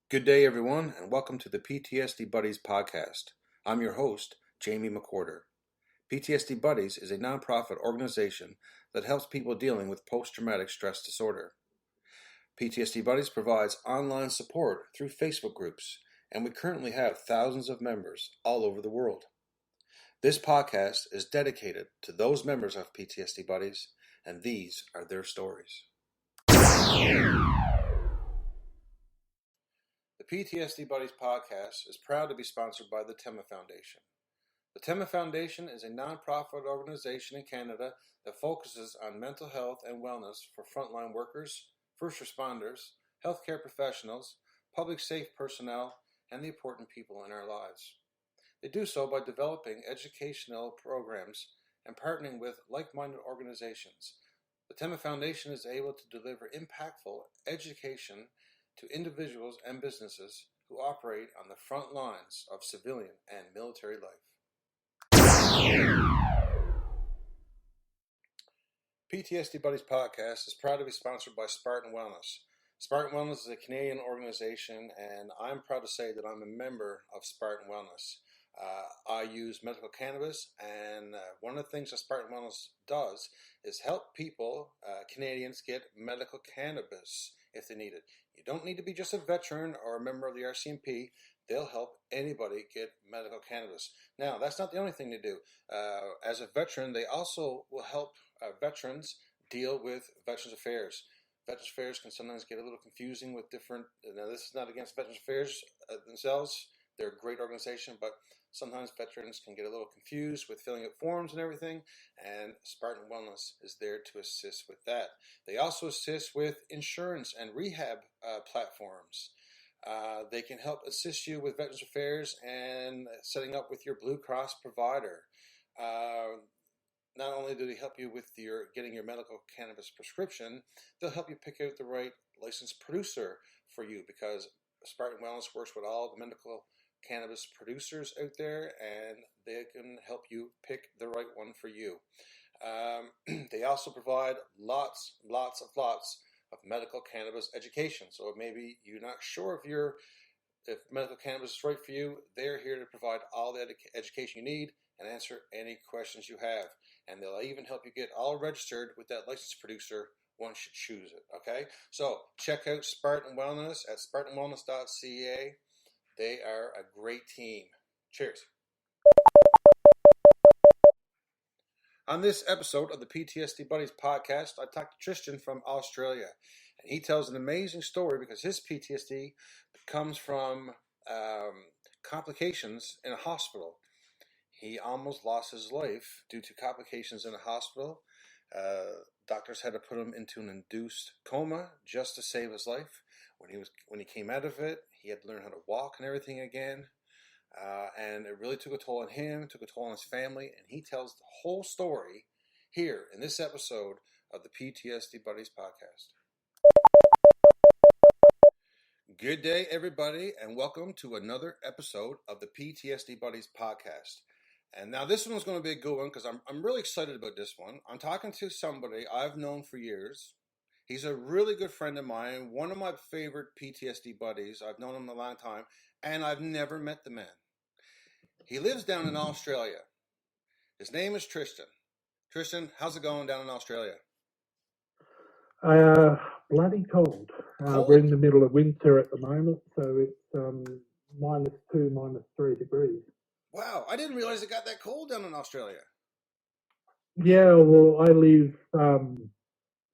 Good day, everyone, and welcome to the PTSD Buddies podcast. I'm your host, Jamie McWhorter. PTSD Buddies is a nonprofit organization that helps people dealing with post-traumatic stress disorder. PTSD Buddies provides online support through Facebook groups, and we currently have thousands of members all over the world. This podcast is dedicated to those members of PTSD Buddies, and these are their stories. The PTSD Buddies podcast is proud to be sponsored by the Tema Foundation. The Tema Foundation is a nonprofit organization in Canada that focuses on mental health and wellness for frontline workers, first responders, healthcare professionals, public safety personnel, and the important people in our lives. They do so by developing educational programs and partnering with like-minded organizations. The Tema Foundation is able to deliver impactful education to individuals and businesses who operate on the front lines of civilian and military life. PTSD Buddies podcast is proud to be sponsored by Spartan Wellness. Spartan Wellness is a Canadian organization, and I'm proud to say that I'm a member of Spartan Wellness. I use medical cannabis, and one of the things that Spartan Wellness does is help people, Canadians, get medical cannabis if they need it. You don't need to be just a veteran or a member of the RCMP. They'll help anybody get medical cannabis. Now, that's not the only thing they do. As a veteran, they also will help veterans deal with Veterans Affairs. Veterans Affairs can sometimes get a little confusing with different. Now, this is not against Veterans Affairs themselves. They're a great organization, but sometimes veterans can get a little confused with filling out forms and everything, and Spartan Wellness is there to assist with that. They also assist with insurance and rehab platforms. They can help assist you with Veterans Affairs and setting up with your Blue Cross provider. Not only do they help you with getting your medical cannabis prescription, they'll help you pick out the right licensed producer for you, because Spartan Wellness works with all the medical cannabis producers out there, and they can help you pick the right one for you. They also provide lots of medical cannabis education. So maybe you're not sure if medical cannabis is right for you. They're here to provide all the education you need and answer any questions you have. And they'll even help you get all registered with that licensed producer once you choose it. Okay, so check out Spartan Wellness at spartanwellness.ca. They are a great team. Cheers. On this episode of the PTSD Buddies podcast, I talked to Triston from Australia. And he tells an amazing story because his PTSD comes from complications in a hospital. He almost lost his life due to complications in a hospital. Doctors had to put him into an induced coma just to save his life. When he came out of it, he had to learn how to walk and everything again. And it really took a toll on him, took a toll on his family. And he tells the whole story here in this episode of the PTSD Buddies podcast. Good day, everybody, and welcome to another episode of the PTSD Buddies podcast. And now this one's going to be a good one because I'm really excited about this one. I'm talking to somebody I've known for years. He's a really good friend of mine, one of my favorite PTSD buddies. I've known him a long time, and I've never met the man. He lives down in Australia. His name is Triston. Triston, how's it going down in Australia? Bloody cold. We're in the middle of winter at the moment, so it's -2, -3 degrees. Wow, I didn't realize it got that cold down in Australia. Yeah, well, I live,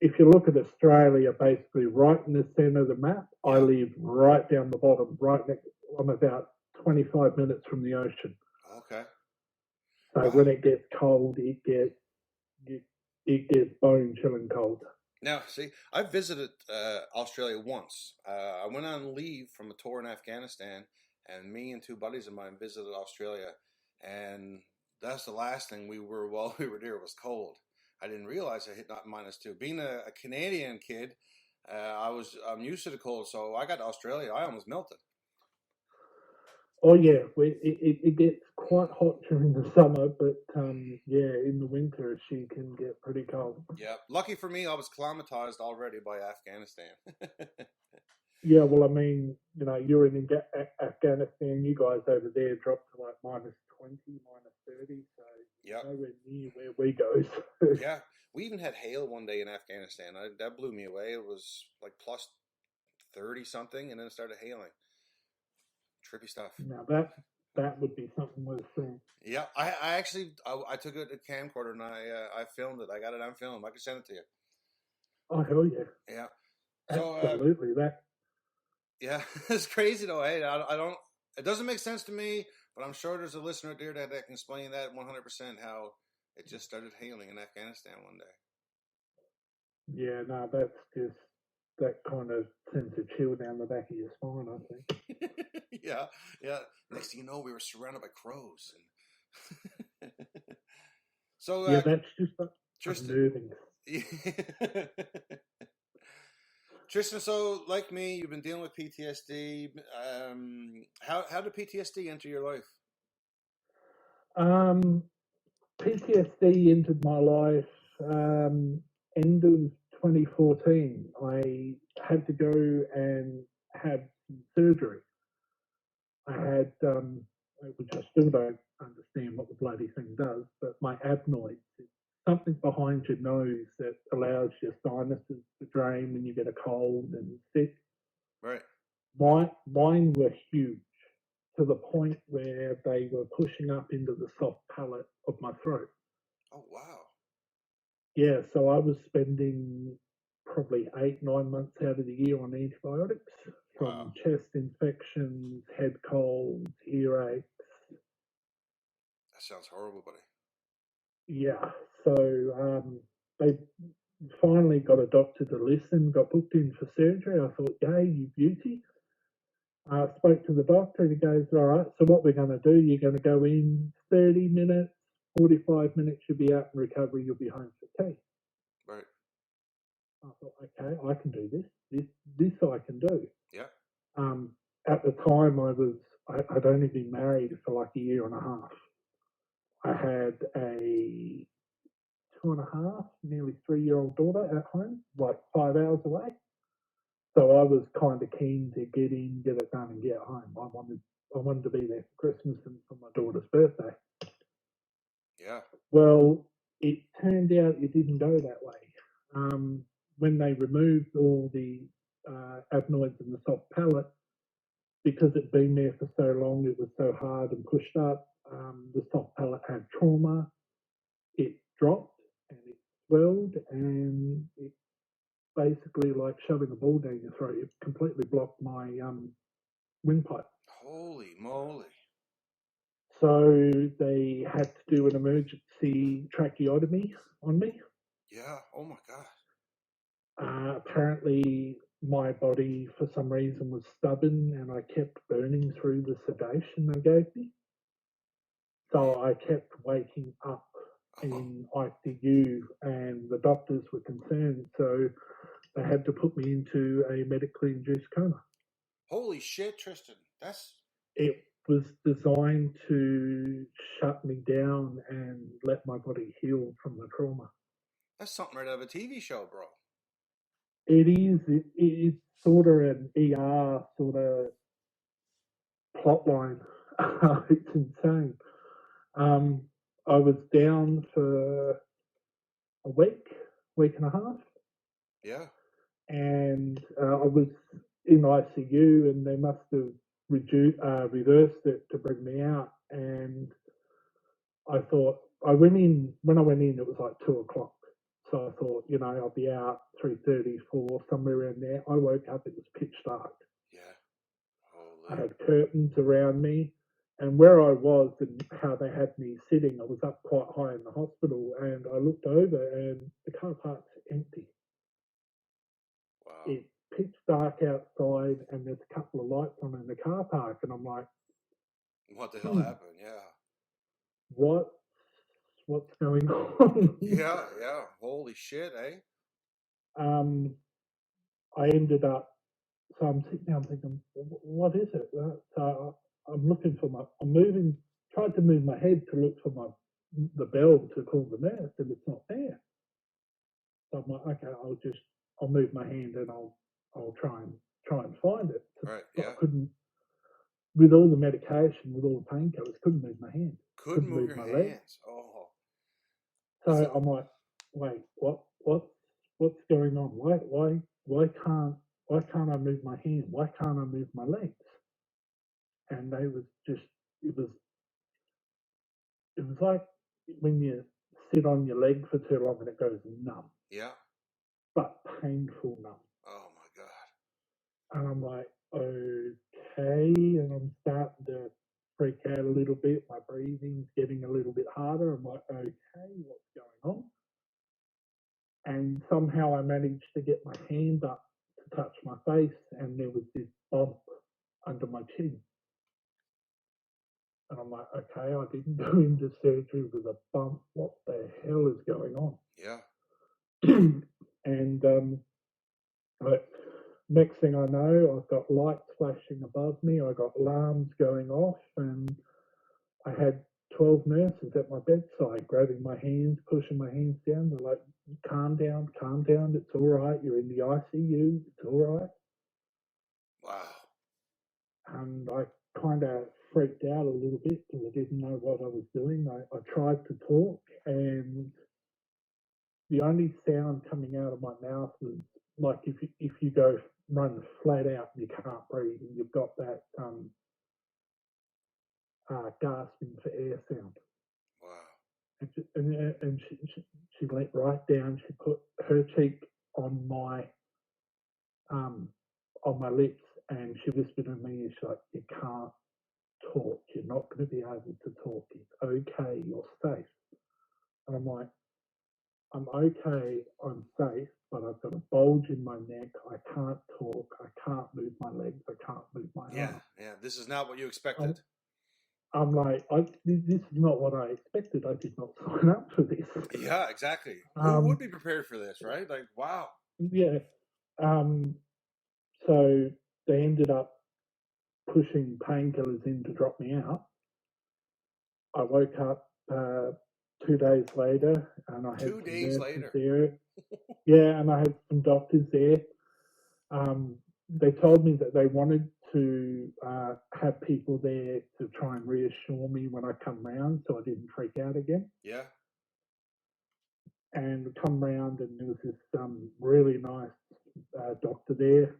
if you look at Australia, basically right in the centre of the map, I live right down the bottom, right next. I'm about 25 minutes from the ocean. Okay. So when it gets cold, it gets bone-chilling cold. Now, see, I visited Australia once. I went on leave from a tour in Afghanistan, and me and two buddies of mine visited Australia. And that's the last thing we were while we were there was cold. I didn't realize it hit -2. Being a Canadian kid, I'm used to the cold, so I got to Australia, I almost melted. Oh yeah, it gets quite hot during the summer, but in the winter she can get pretty cold. Yeah, lucky for me, I was acclimatized already by Afghanistan. Yeah, well, I mean, you're in Afghanistan. You guys over there dropped to like -20, -30, so Yep. nowhere near where we go. So, Yeah. We even had hail one day in Afghanistan. That blew me away. It was like plus 30 something, and then it started hailing. Trippy stuff. now that would be something worth seeing. Yeah, I actually I took a camcorder and I filmed it. I got it on film. I can send it to you. Oh hell yeah, Yeah. So absolutely that. yeah, it's crazy though. Hey, I don't. It doesn't make sense to me, but I'm sure there's a listener there that can explain that 100% how it just started hailing in Afghanistan one day. Yeah, no, that's just that kind of sends a chill down the back of your spine. I think. Yeah, yeah. Next thing you know, we were surrounded by crows. And so, Yeah, that's just Triston, unnerving. Tristan, so like me, you've been dealing with PTSD. How did PTSD enter your life? Um, PTSD entered my life end of 2014. I had to go and have some surgery. I had, which I still don't understand what the bloody thing does, but my adenoids, it's something behind your nose that allows your sinuses to drain when you get a cold and sick. Right. Mine were huge to the point where they were pushing up into the soft palate of my throat. Oh wow. Yeah, so I was spending probably 8, 9 months out of the year on antibiotics Wow. from chest infections, head colds, earaches. That sounds horrible, buddy. Yeah, so they finally got a doctor to listen, got booked in for surgery. I thought, yay, you beauty. I spoke to the doctor and he goes, all right, so what we're going to do, you're going to go in 30 minutes, 45 minutes, you'll be out in recovery, you'll be home for tea. Right. I thought, okay, I can do this. This I can do. Yeah. Um, at the time, I'd only been married for like a year and a half. I had a 2.5, nearly 3-year-old daughter at home, like 5 hours away. So I was kind of keen to get in, get it done, and get home. I wanted to be there for Christmas and for my daughter's birthday. Yeah. Well, it turned out it didn't go that way. When they removed all the adenoids in the soft palate, because it'd been there for so long, it was so hard and pushed up. The soft palate had trauma. It dropped and it swelled, and it basically like shoving a ball down your throat. It completely blocked my windpipe. Holy moly. So they had to do an emergency tracheotomy on me. Yeah. Oh my God. Apparently, my body, for some reason, was stubborn and I kept burning through the sedation they gave me. Right. So I kept waking up Oh. in ICU, and the doctors were concerned. So they had to put me into a medically induced coma. Holy shit, Tristan. That's It was designed to shut me down and let my body heal from the trauma. something right out of a TV show, bro. It is. It's sort of an ER sort of plot line. It's insane. Um, I was down for a week and a half, Yeah. and I was in ICU, and they must have reversed it to bring me out. And I thought I went in. When I went in, it was like 2 o'clock. So I thought, I'll be out 3:30, 4, somewhere around there. I woke up; it was pitch dark. Yeah. I Holy. had curtains around me, and where I was and how they had me sitting, I was up quite high in the hospital, and I looked over, and the car park's empty. Wow. It's pitch dark outside, and there's a couple of lights on in the car park, and I'm like, What the hell hmm, happened? Yeah. what, what's going on? Yeah. Yeah. Holy shit, eh? um, I ended up, so I'm sitting there, I'm thinking, what is it? So I'm looking for tried to move my head to look for the bell to call the nurse, and it's not there. So I'm like, okay, I'll move my hand and I'll try try and find it. Right. But Yeah. I couldn't, with all the medication, with all the painkillers, couldn't move my hand. Couldn't move move your my leg. hands. Oh. So Is it? I'm like, wait, what's going on? Why can't I move my hand? Why can't I move my legs? And they was just, it was it was like when you sit on your leg for too long and it goes numb, Yeah. but painful numb. Oh my God. And I'm like, okay. And I'm starting to freak out a little bit. My breathing's getting a little bit harder. I'm like, okay, what's going on? And somehow I managed to get my hand up to touch my face, and there was this bump under my chin. And I'm like, okay, I didn't go into surgery with a bump. What the hell is going on? Yeah. And like, next thing I know, I've got lights flashing above me. I got alarms going off, and I had 12 nurses at my bedside grabbing my hands, pushing my hands down. They're like, calm down, it's all right. You're in the ICU, it's all right. Wow. And I kind of freaked out a little bit because I didn't know what I was doing. I tried to talk, and the only sound coming out of my mouth was like if you go run flat out and you can't breathe, and you've got that gasping for air sound. Wow. And she leant right down. She put her cheek um, on my lips, and she whispered to me, she's like, you can't talk. You're not going to be able to talk. It's okay. You're safe. And I'm like, I'm okay. I'm safe, but I've got a bulge in my neck. I can't talk. I can't move my legs. I can't move my Yeah. arms. Yeah. This is not what you expected. I'm like, this is not what I expected. I did not sign up for this. Yeah. Exactly. Who would be prepared for this, right? Like, wow. Yeah. So they ended up pushing painkillers in to drop me out. I woke up 2 days later, and I had 2 some days nurses later. there. Yeah, and I had some doctors there. They told me that they wanted to have people there to try and reassure me when I come round, so I didn't freak out again. Yeah. And come round, and there was this really nice doctor there.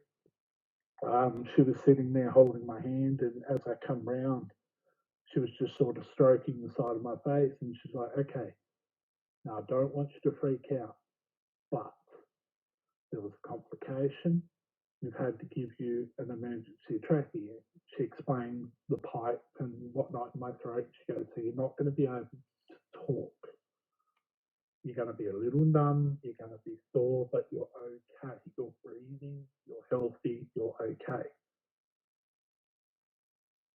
She was sitting there holding my hand, and as I come round, she was just sort of stroking the side of my face, and she's like, okay, now I don't want you to freak out, but there was a complication. We've had to give you an emergency trachea. She explained the pipe and whatnot in my throat. She goes, so you're not going to be able to talk. You're going to be a little numb. You're going to be sore, but you're okay. You're breathing. You're healthy. You're okay.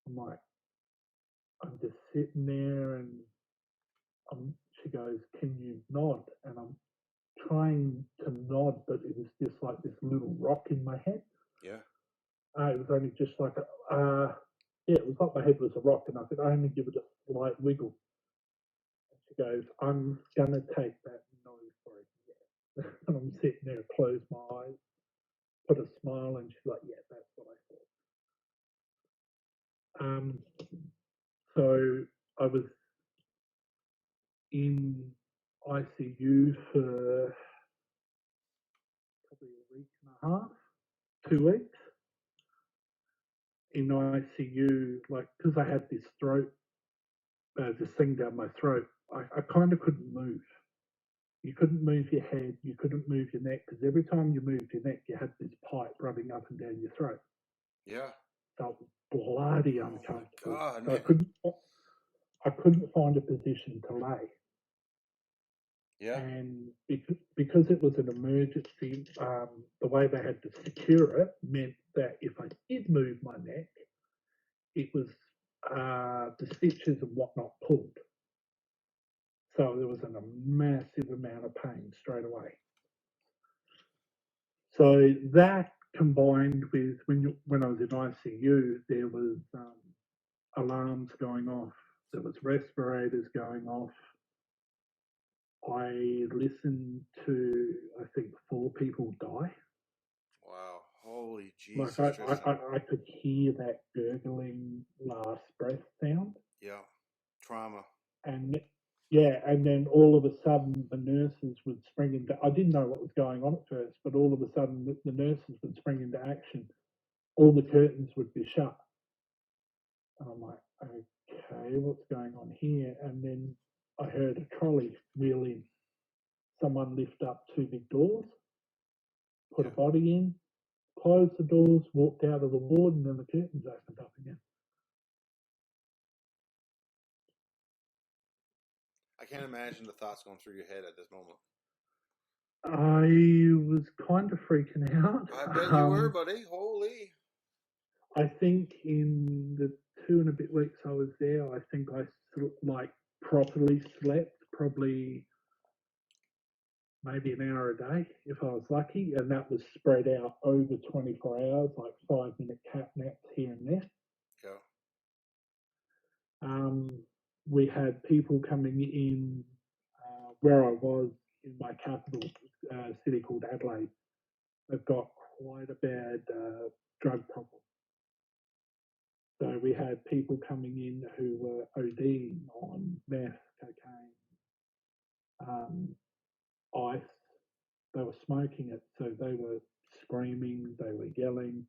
I'm like, I'm just sitting there, and she goes, can you nod? And I'm trying to nod, but it was just like this little rock in my head. Yeah. It was only just like it was like my head was a rock, and I could only give it a slight wiggle. And she goes, I'm gonna take that noise for it. Yeah. And I'm sitting there, close my eyes, put a smile, and she's like, yeah, that's what I thought. So I was in ICU for probably a week and a half, 2 weeks. In ICU, like, because I had this throat, this thing down my throat, I kind of couldn't move. You couldn't move your head, you couldn't move your neck, because every time you moved your neck, you had this pipe running up and down your throat. Yeah. So it was bloody Oh my uncomfortable. God, So man. I couldn't find a position to lay. Yeah. And because it was an emergency, the way they had to secure it meant that if I did move my neck, it was the stitches and whatnot pulled. So there was a massive amount of pain straight away. So that combined with when I was in ICU, there was alarms going off, there was respirators going off. I listened to, I think, 4 people die. Wow. Holy Like Jesus, Tristan. I could hear that gurgling last breath sound. Yeah. Trauma. And yeah, and then all of a sudden the nurses would spring into. I didn't know what was going on at first, but all of a sudden the nurses would spring into action. All the curtains would be shut. And I'm like, okay, what's going on here? And then I heard a trolley wheel in. Someone lift up two big doors, put Yeah. a body in, closed the doors, walked out of the ward, and then the curtains opened up again. I can't imagine the thoughts going through your head at this moment. I was kind of freaking out. I bet you were, buddy. Holy. I think in the 2 and a bit weeks I was there, I think I like properly slept probably maybe an hour a day if I was lucky, and that was spread out over 24 hours, like 5-minute cat naps here and there. Yeah. We had people coming in where I was in my capital city called Adelaide. They've got quite a bad drug problem. So we had people coming in who were ODing on meth, cocaine, ice. They were smoking it, so they were screaming, they were yelling.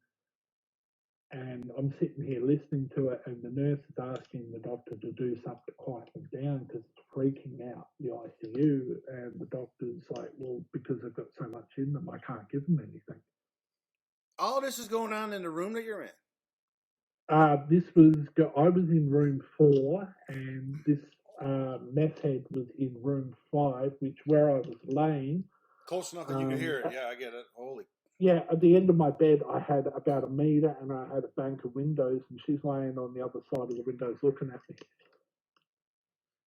And I'm sitting here listening to it, and the nurse is asking the doctor to do something to quiet them down because it's freaking out the ICU. And the doctor's like, well, because they've got so much in them, I can't give them anything. All this is going on in the room that you're in. I was in room 4, and this meth head was in room 5, which where I was laying. Close enough that you can hear it. Yeah, I get it. Holy. Yeah, at the end of my bed, I had about a meter, and I had a bank of windows, and she's laying on the other side of the windows looking at me.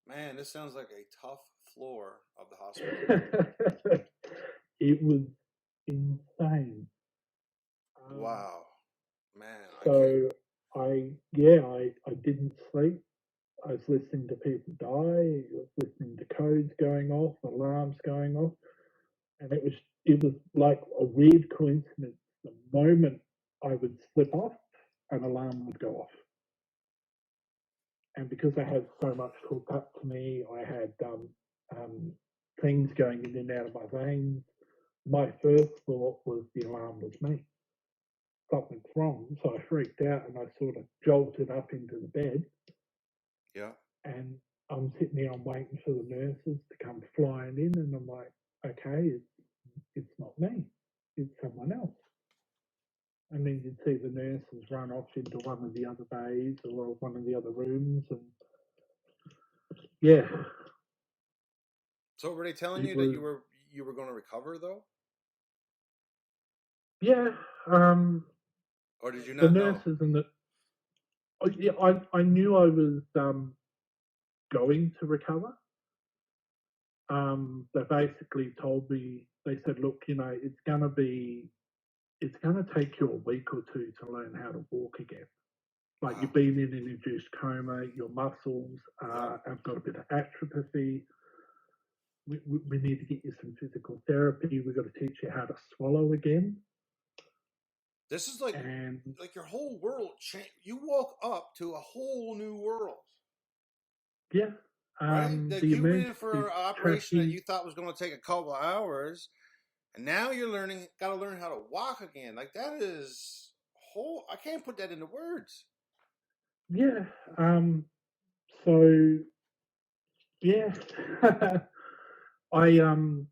Man, this sounds like a tough floor of the hospital. It was insane. Wow, man. So I didn't sleep. I was listening to people die. I was listening to codes going off, alarms going off, and it was like a weird coincidence. The moment I would slip off, an alarm would go off. And because I had so much hooked up to me, I had things going in and out of my veins. My first thought was the alarm was me. Something's wrong. So I freaked out and I sort of jolted up into the bed. Yeah. And I'm sitting there, I'm waiting for the nurses to come flying in, and I'm like, okay, it's not me, it's someone else. And then you'd see the nurses run off into one of the other bays or one of the other rooms, and yeah. So were they telling you that you were going to recover though? Yeah. Or did you The not know? nurses and the yeah, I knew I was going to recover. They basically told me, they said, look, it's gonna take you a week or two to learn how to walk again. Like, you've been in an induced coma, your muscles have got a bit of atrophy. We need to get you some physical therapy. We've got to teach you how to swallow again. This is like your whole world changed. You woke up to a whole new world. Yeah. Right? Like you went in for an operation that you thought was going to take a couple of hours, and now you're got to learn how to walk again. Like, that is I can't put that into words. Yeah. So yeah. It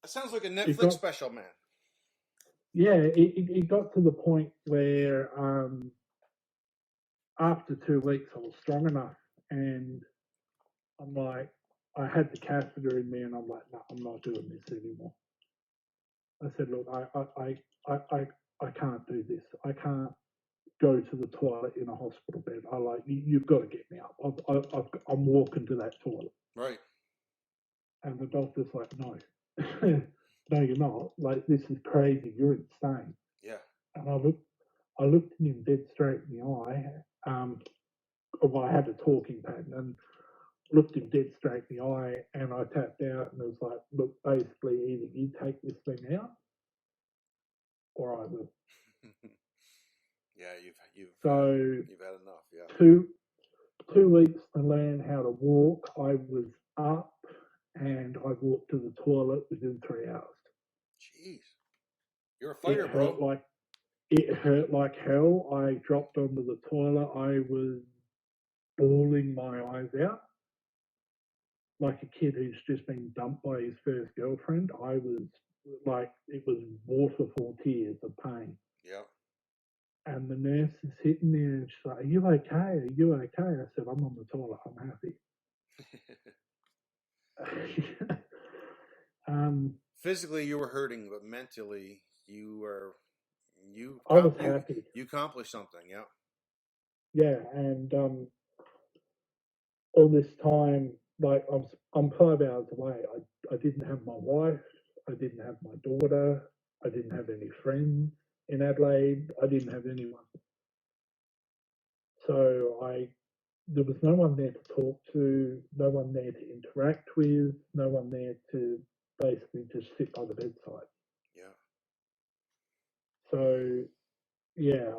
sounds like a Netflix special, man. Yeah, it got to the point where after 2 weeks I was strong enough, and I'm like, I had the catheter in me, and I'm like, no, I'm not doing this anymore. I said, look, I can't do this. I can't go to the toilet in a hospital bed. You've got to get me up. I'm walking to that toilet. Right. And the doctor's like, no, no, you're not. Like, this is crazy. You're insane. Yeah. And I looked at him dead straight in the eye. I had a talking pad and looked him dead straight in the eye, and I tapped out and was like, look, basically, either you take this thing out or I will. Yeah, you've had enough. Yeah. 2 weeks to learn how to walk. I was up and I walked to the toilet within 3 hours. Jeez, you're a It fighter, hurt bro. like it hurt like hell. I dropped onto the toilet. I was bawling my eyes out like a kid who's just been dumped by his first girlfriend. I was like, it was waterfall tears of pain. Yeah. And the nurse is sitting there and she's like, "Are you okay? Are you okay?" I said, "I'm on the toilet. I'm happy." Physically, you were hurting, but mentally, you I was happy. you accomplished something. Yeah. Yeah, and all this time, like I'm 5 hours away. I didn't have my wife. I didn't have my daughter. I didn't have any friends in Adelaide. I didn't have anyone. So there was no one there to talk to, no one there to interact with, no one there to basically just sit by the bedside. Yeah. So yeah,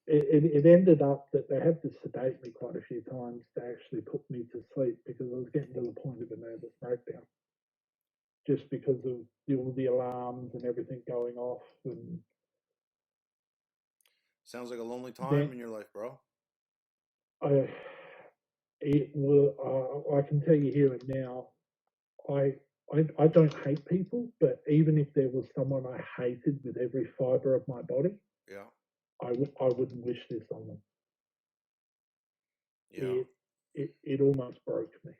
it ended up that they had to sedate me quite a few times to actually put me to sleep because I was getting to the point of a nervous breakdown, just because of all the alarms and everything going off. And Sounds like a lonely time then in your life, bro. I it will. I can tell you here and now, I, I don't hate people, but even if there was someone I hated with every fiber of my body, Yeah. I wouldn't wish this on them. Yeah. It almost broke me.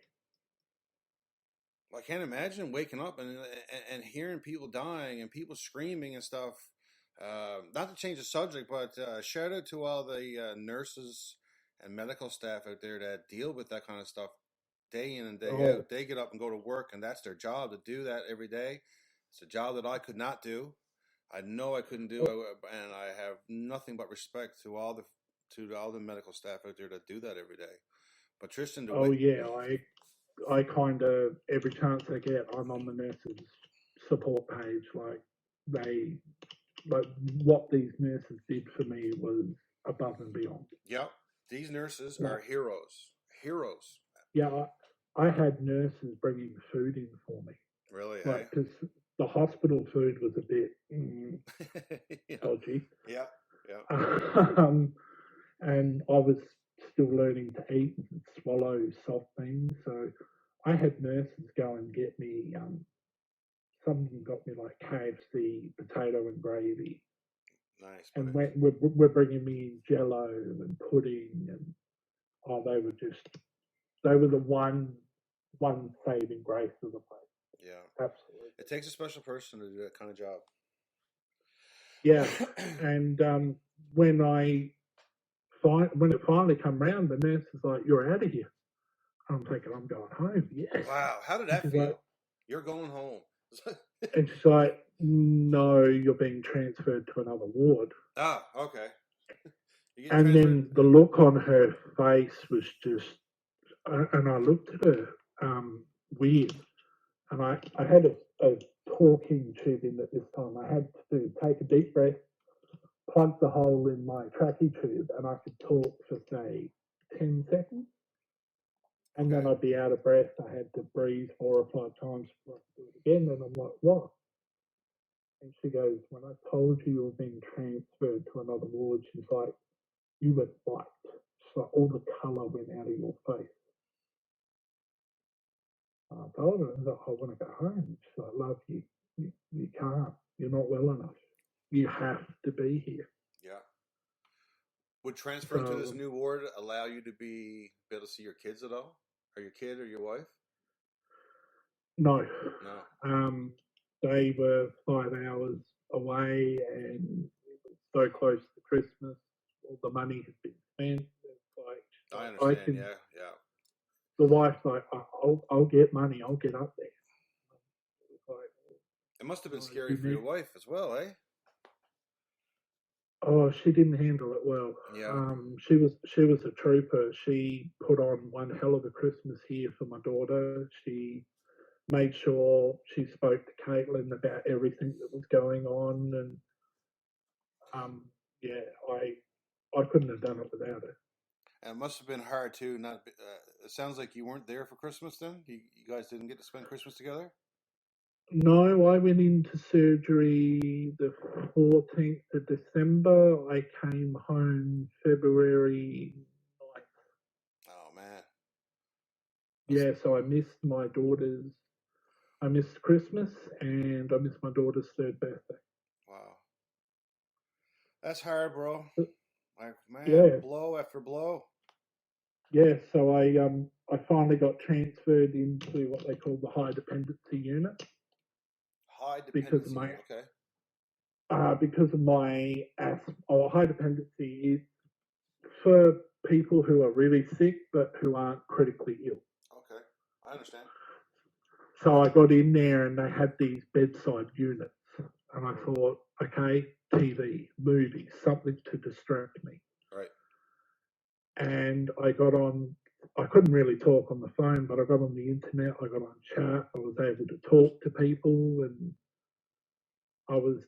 I can't imagine waking up and hearing people dying and people screaming and stuff. Not to change the subject, but shout out to all the nurses and medical staff out there that deal with that kind of stuff day in and day Oh, out. They get up and go to work, and that's their job to do that every day. It's a job that I could not do. I know I couldn't do, and I have nothing but respect to all the medical staff out there that do that every day. But Tristan, the way, oh yeah, I kind of every chance I get, I'm on the nurses support page. They, like what these nurses did for me was above and beyond. yep, these nurses are Like, heroes. Heroes. yeah, I had nurses bringing food in for me, Really, like hey? because the hospital food was a bit Yeah, dodgy. yeah, yeah. um, and I was still learning to eat and swallow soft things. So I had nurses go and get me. Some got me like KFC, potato and gravy, Nice, buddy. and we're bringing me Jello and pudding, and oh, they were the one saving grace of the place. Yeah. Absolutely, It takes a special person to do that kind of job. yeah. And when when it finally come round, the nurse is like, "You're out of here." I'm thinking, I'm going home. Yes. Wow, how did And that she's like, feel? You're going home. "No, you're being transferred to another ward." Ah, okay. You're getting And transferred. then the look on her face was just, and I looked at her weird. And I had a talking tube in at this time. I had to take a deep breath, plug the hole in my trachea tube, and I could talk for, say, 10 seconds. And Okay. then I'd be out of breath. I had to breathe 4 or 5 times before I could do it again. And I'm like, "What?" And she goes, "When I told you were being transferred to another ward," she's like, "you were white." She's like, "all the colour went out of your face." And I told her, "I want to go home." She's like, "Love, you can't. You're not well enough. You have to be here." Yeah. Would transferring to this So, new ward allow you to be able to see your kids at all? Or your kid or your wife? no. No. They were 5 hours away and it was so close to Christmas. All the money had been spent. I I understand. can, Yeah, yeah. the wife's like, I'll get money. I'll get up there. It's like, It must have been "Oh, scary you for your need." wife as well, eh? Oh, she didn't handle it well. Yeah. She was a trooper. She put on one hell of a Christmas here for my daughter. She made sure she spoke to Caitlin about everything that was going on, and Yeah, I couldn't have done it without it. And it must have been hard too. It sounds like you weren't there for Christmas. Then you guys didn't get to spend Christmas together. No, I went into surgery the 14th of December. I came home February 9th. Oh man. Yeah, so I missed Christmas and I missed my daughter's third birthday. Wow. That's hard, bro. Like, man, Yeah, blow after blow. yeah. So I finally got transferred into what they call the high dependency unit High because of dependency. my Okay. asthma. Or high dependency is for people who are really sick but who aren't critically ill. Okay. I understand. So I got in there and they had these bedside units, and I thought, okay, TV, movies, something to distract me. Right. And I got on. I couldn't really talk on the phone, but I got on the internet. I got on chat. I was able to talk to people, and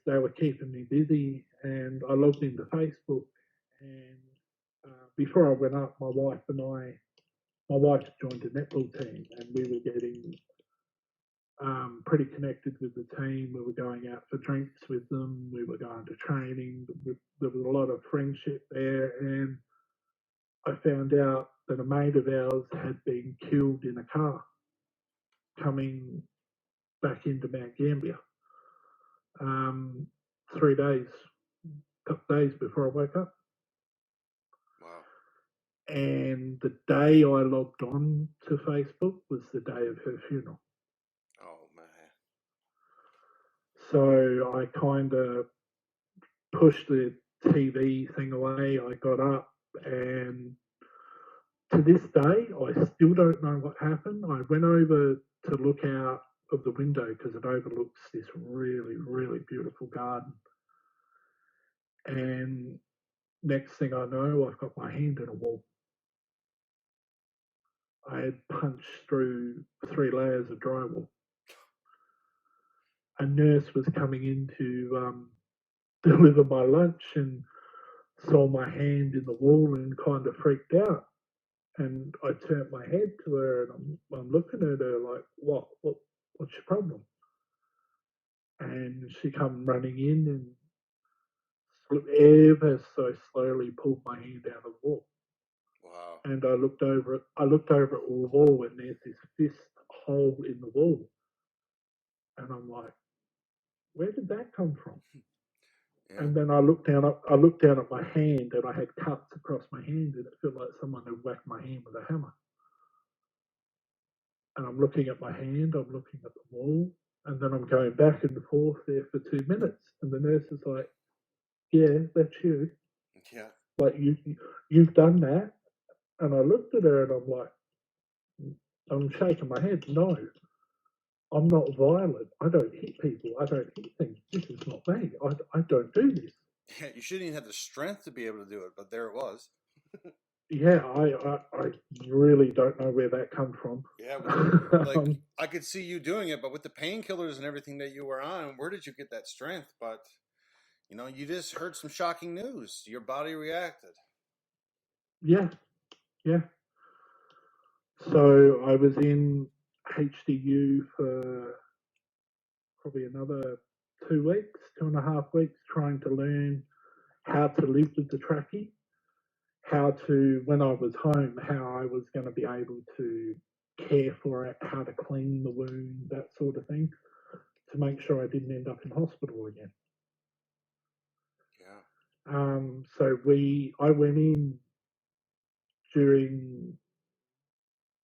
they were keeping me busy. And I logged into Facebook, and before I went up, my wife joined a netball team, and we were getting pretty connected with the team. We were going out for drinks with them. We were going to training. There was a lot of friendship there, and I found out that a mate of ours had been killed in a car coming back into Mount Gambier. 3 days, couple days before I woke up. Wow. And the day I logged on to Facebook was the day of her funeral. Oh man. So I kind of pushed the TV thing away. I got up, and to this day, I still don't know what happened. I went over to look out of the window because it overlooks this really, really beautiful garden. And next thing I know, I've got my hand in a wall. I had punched through 3 layers of drywall. A nurse was coming in to deliver my lunch and saw my hand in the wall and kind of freaked out. And I turned my head to her and I'm looking at her like, what's your problem? And she come running in and ever so slowly pulled my hand out of the wall. Wow. And I looked over at the wall and there's this fist hole in the wall. And I'm like, where did that come from? Yeah. And then I looked down at my hand and I had cuts across my hand and it felt like someone had whacked my hand with a hammer. And I'm looking at my hand, I'm looking at the wall, and then I'm going back and forth there for 2 minutes. And the nurse is like, yeah, that's you. Yeah. Like, you've done that. And I looked at her and I'm like, I'm shaking my head. No, I'm not violent. I don't hit people. I don't hit things. This is not me. I don't do this. Yeah, you shouldn't even have the strength to be able to do it, but there it was. Yeah, I really don't know where that come from. Yeah, I could see you doing it, but with the painkillers and everything that you were on, where did you get that strength? But you just heard some shocking news. Your body reacted. Yeah. So I was in HDU for probably another 2 weeks, 2.5 weeks, trying to learn how to live with the trachea, when I was home, how I was going to be able to care for it, how to clean the wound, that sort of thing, to make sure I didn't end up in hospital again. Yeah. So I went in during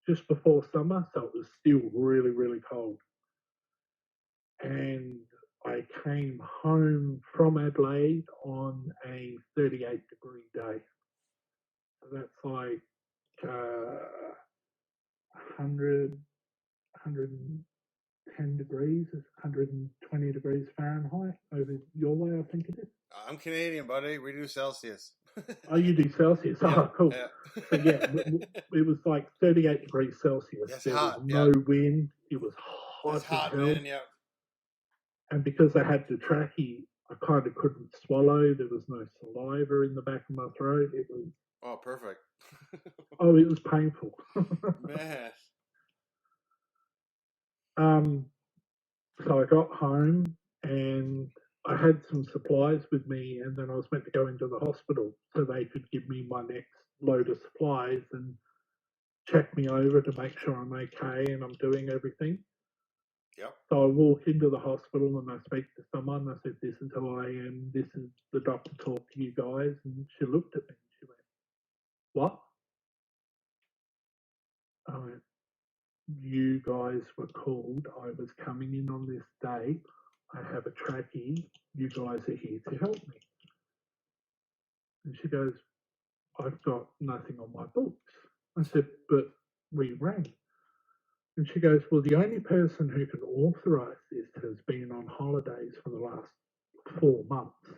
just before summer, so it was still really, really cold. And I came home from Adelaide on a 38-degree day. So that's like 100, 110 degrees, 120 degrees Fahrenheit over your way, I think it is. I'm Canadian, buddy. We do Celsius. Oh, you do Celsius? Yeah, oh, cool. Yeah. So, yeah, it was like 38 degrees Celsius. That's there hot. was no wind. It was hot. It's hot, as hell. man. Yeah. And because I had the trachea, I kind of couldn't swallow. There was no saliva in the back of my throat. It was... Oh, perfect. Oh, it was painful. Man. So I got home and I had some supplies with me, and then I was meant to go into the hospital so they could give me my next load of supplies and check me over to make sure I'm okay and I'm doing everything. Yep. So I walk into the hospital and I speak to someone. I said, "This is who I am. This is the doctor talk to you guys." And she looked at me and she went, "What?" I went, "You guys were called. I was coming in on this day. I have a trachea. You guys are here to help me." And she goes, "I've got nothing on my books." I said, "But we rang." And she goes, "Well, the only person who can authorise this has been on holidays for the last 4 months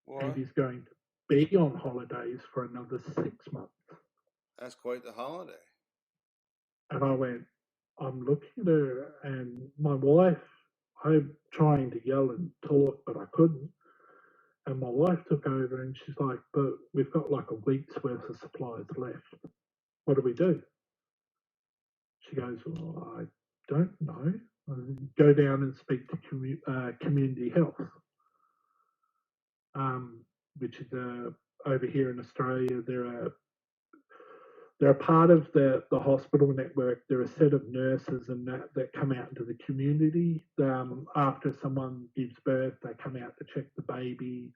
What? and is going to be on holidays for another 6 months." That's quite the holiday. And I went, I'm looking at her, and my wife, I'm trying to yell and talk, but I couldn't. And my wife took over and she's like, "But we've got like a week's worth of supplies left. What do we do?" She goes, "Well, I don't know. Go down and speak to community health, which is over here in Australia. They're a part of the hospital network. They're a set of nurses and that come out into the community. After someone gives birth, they come out to check the baby.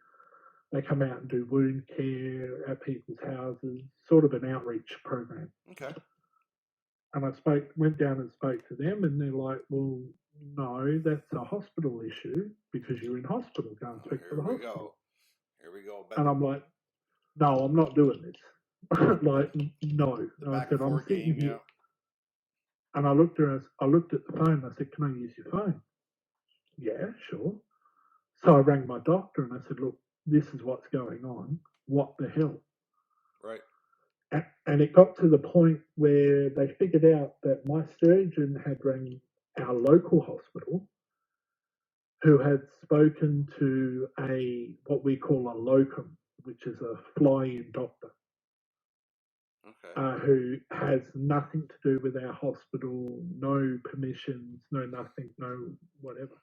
They come out and do wound care at people's houses, sort of an outreach program." Okay. And I went down and spoke to them, and they're like, "Well, no, that's a hospital issue because you're in hospital. Go and speak to the hospital." Here we go. And I'm like, "No, I'm not doing this." Like, no. And I said, "I'm sitting here." And I looked at the phone. I said, "Can I use your phone?" "Yeah, sure." So I rang my doctor and I said, "Look, this is what's going on. What the hell?" Right. And it got to the point where they figured out that my surgeon had rang our local hospital, who had spoken to what we call a locum, which is a fly-in doctor, Okay. who has nothing to do with our hospital, no permissions, no nothing, no whatever.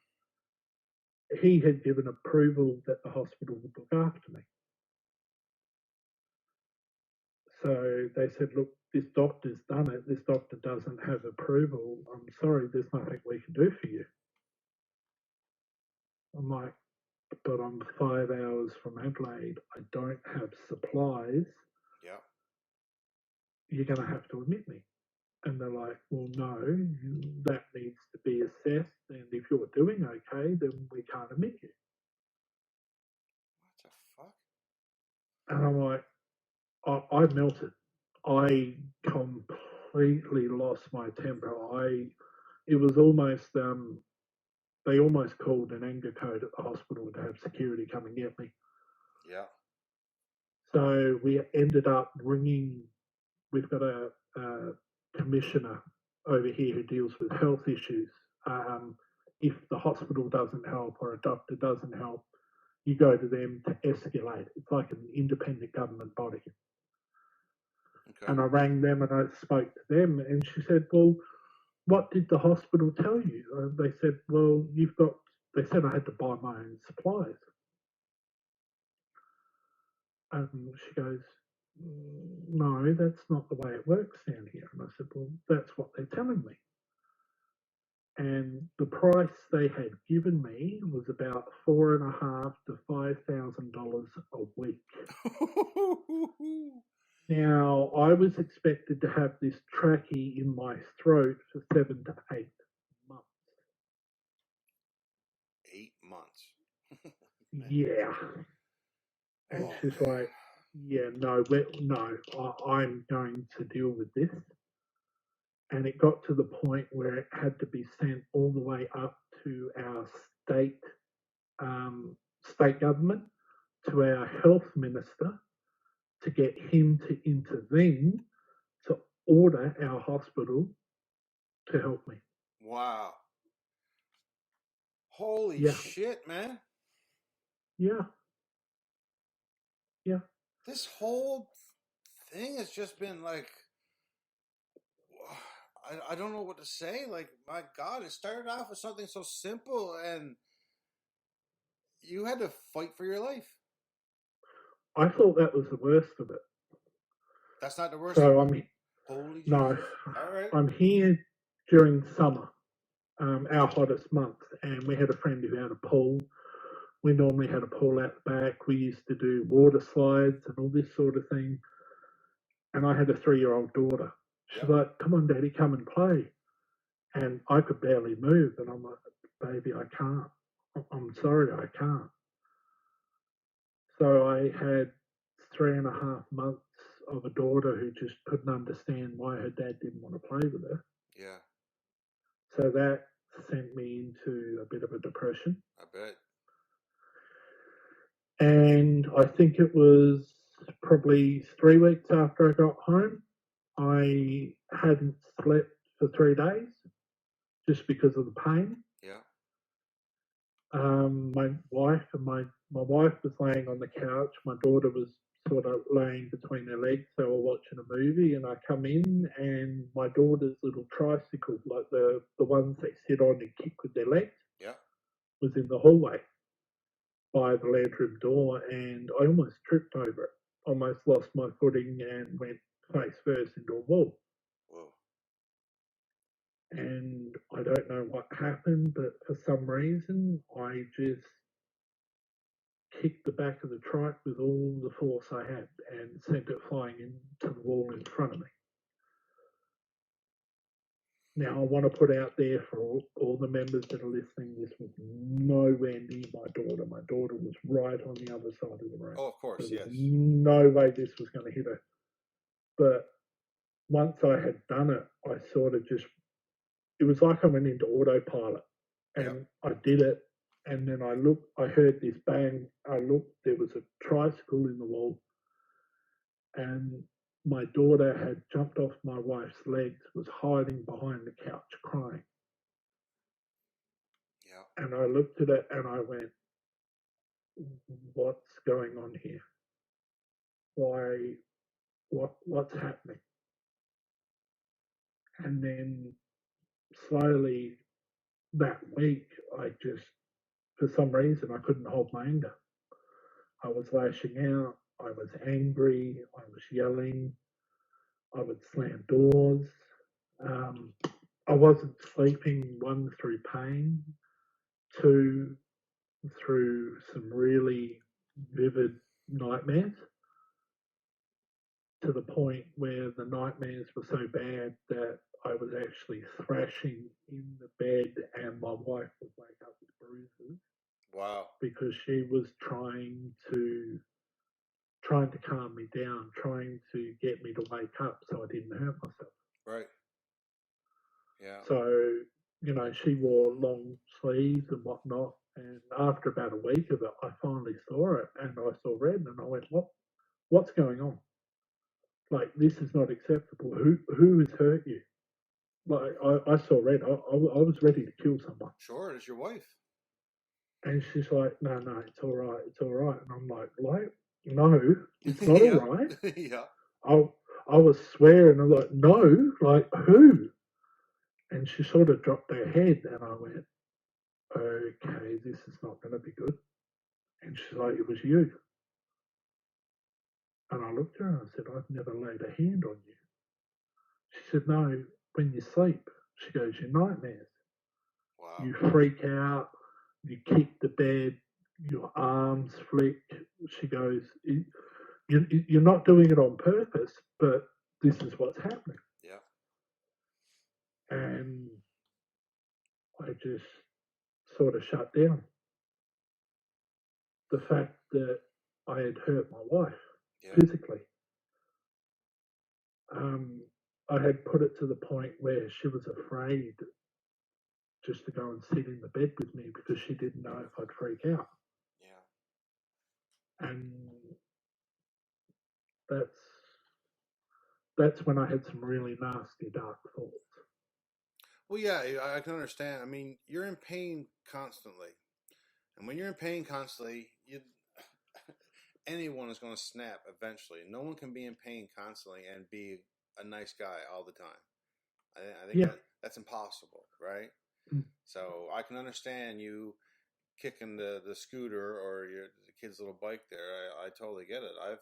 He had given approval that the hospital would look after me. So they said, "Look, this doctor's done it. This doctor doesn't have approval. I'm sorry, there's nothing we can do for you." I'm like, "But I'm 5 hours from Adelaide. I don't have supplies. Yeah. You're going to have to admit me." And they're like, "Well, no, that needs to be assessed. And if you're doing okay, then we can't admit you." What the fuck? And I'm like, I melted. I completely lost my temper. It was almost, they almost called an anger code at the hospital to have security come and get me. Yeah. So we ended up ringing. We've got a commissioner over here who deals with health issues. If the hospital doesn't help or a doctor doesn't help, you go to them to escalate. It's like an independent government body. Okay. And I rang them and I spoke to them, and she said, "Well, what did the hospital tell you?" They said, "Well, they said I had to buy my own supplies." And she goes, "No, that's not the way it works down here." And I said, "Well, that's what they're telling me." And the price they had given me was about $4,500 to $5,000 a week. Now, I was expected to have this trachea in my throat for 7 to 8 months. 8 months. Yeah. And she's like, "Yeah, no, I'm going to deal with this." And it got to the point where it had to be sent all the way up to our state government, to our health minister, to get him to intervene to order our hospital to help me. Wow. Holy Yeah. shit, man. Yeah. Yeah. This whole thing has just been like, I don't know what to say. Like, my God, it started off with something so simple, and you had to fight for your life. I thought that was the worst of it. That's not the worst So of it. Holy no, Jesus! All right. I'm here during summer, our hottest month, and we had a friend who had a pool. We normally had a pool out the back. We used to do water slides and all this sort of thing. And I had a 3-year-old daughter. She's Yep. like, "Come on, Daddy, come and play." And I could barely move. And I'm like, "Baby, I can't. I'm sorry, I can't." So I had 3.5 months of a daughter who just couldn't understand why her dad didn't want to play with her. Yeah. So that sent me into a bit of a depression. I bet. And I think it was probably 3 weeks after I got home. I hadn't slept for 3 days just because of the pain. Yeah. My wife and my wife was laying on the couch. My daughter was sort of laying between her legs. They were watching a movie, and I come in, and my daughter's little tricycle, like the ones they sit on and kick with their legs, Yeah. was in the hallway by the bedroom door, and I almost tripped over it. Almost lost my footing and went face first into a wall. Whoa. And I don't know what happened, but for some reason, I just kicked the back of the trike with all the force I had and sent it flying into the wall in front of me. Now, I want to put out there for all the members that are listening, this was nowhere near my daughter. My daughter was right on the other side of the room. Oh, of course, There yes. was no way this was going to hit her. But once I had done it, I sort of just, it was like I went into autopilot and I did it. And then I looked, I heard this bang. I looked, there was a tricycle in the wall. And my daughter had jumped off my wife's legs, was hiding behind the couch crying. Yeah. And I looked at it and I went, what's going on here? Why, what's happening? And then slowly that week, I just, for some reason, I couldn't hold my anger. I was lashing out. I was angry. I was yelling. I would slam doors. Um, I wasn't sleeping, one, through pain, two, through some really vivid nightmares, to the point where the nightmares were so bad that I was actually thrashing in the bed and my wife would wake up with bruises. Wow. Because she was trying to calm me down, trying to get me to wake up so I didn't hurt myself. Right. Yeah. So, she wore long sleeves and whatnot. And after about a week of it, I finally saw it and I saw red and I went, what's going on? Like, this is not acceptable. Who has hurt you? Like, I saw red. I was ready to kill someone. Sure, it's your wife. And she's like, no, it's all right. It's all right. And I'm like, no, it's not all right. Yeah. I was swearing. I'm like, no, like who? And she sort of dropped her head and I went, okay, this is not going to be good. And she's like, it was you. And I looked at her and I said, I've never laid a hand on you. She said, no, when you sleep. She goes, your nightmares. Wow. You freak out, you kick the bed, your arms flick. She goes, you're not doing it on purpose, but this is what's happening. Yeah. And I just sort of shut down. The fact that I had hurt my wife physically. I had put it to the point where she was afraid just to go and sit in the bed with me because she didn't know if I'd freak out. Yeah. And that's when I had some really nasty, dark thoughts. Well, yeah, I can understand. I mean, you're in pain constantly. And when you're in pain constantly, you anyone is going to snap eventually. No one can be in pain constantly and be a nice guy all the time. I think that's impossible, right? Mm. So I can understand you kicking the scooter or the kid's little bike there. I totally get it. I've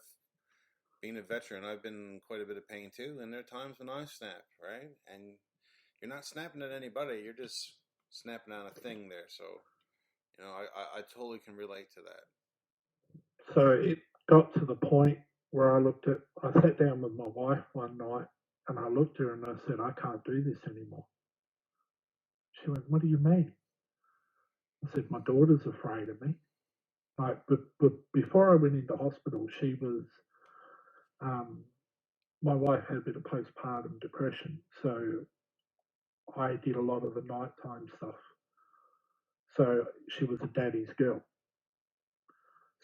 been a veteran. I've been in quite a bit of pain too, and there are times when I snap, right? And you're not snapping at anybody. You're just snapping on a thing there. So, I totally can relate to that. So it got to the point where I sat down with my wife one night and I looked at her and I said, I can't do this anymore. She went, what do you mean? I said, my daughter's afraid of me. Like, but before I went into hospital, she was, my wife had a bit of postpartum depression. So I did a lot of the nighttime stuff. So she was a daddy's girl.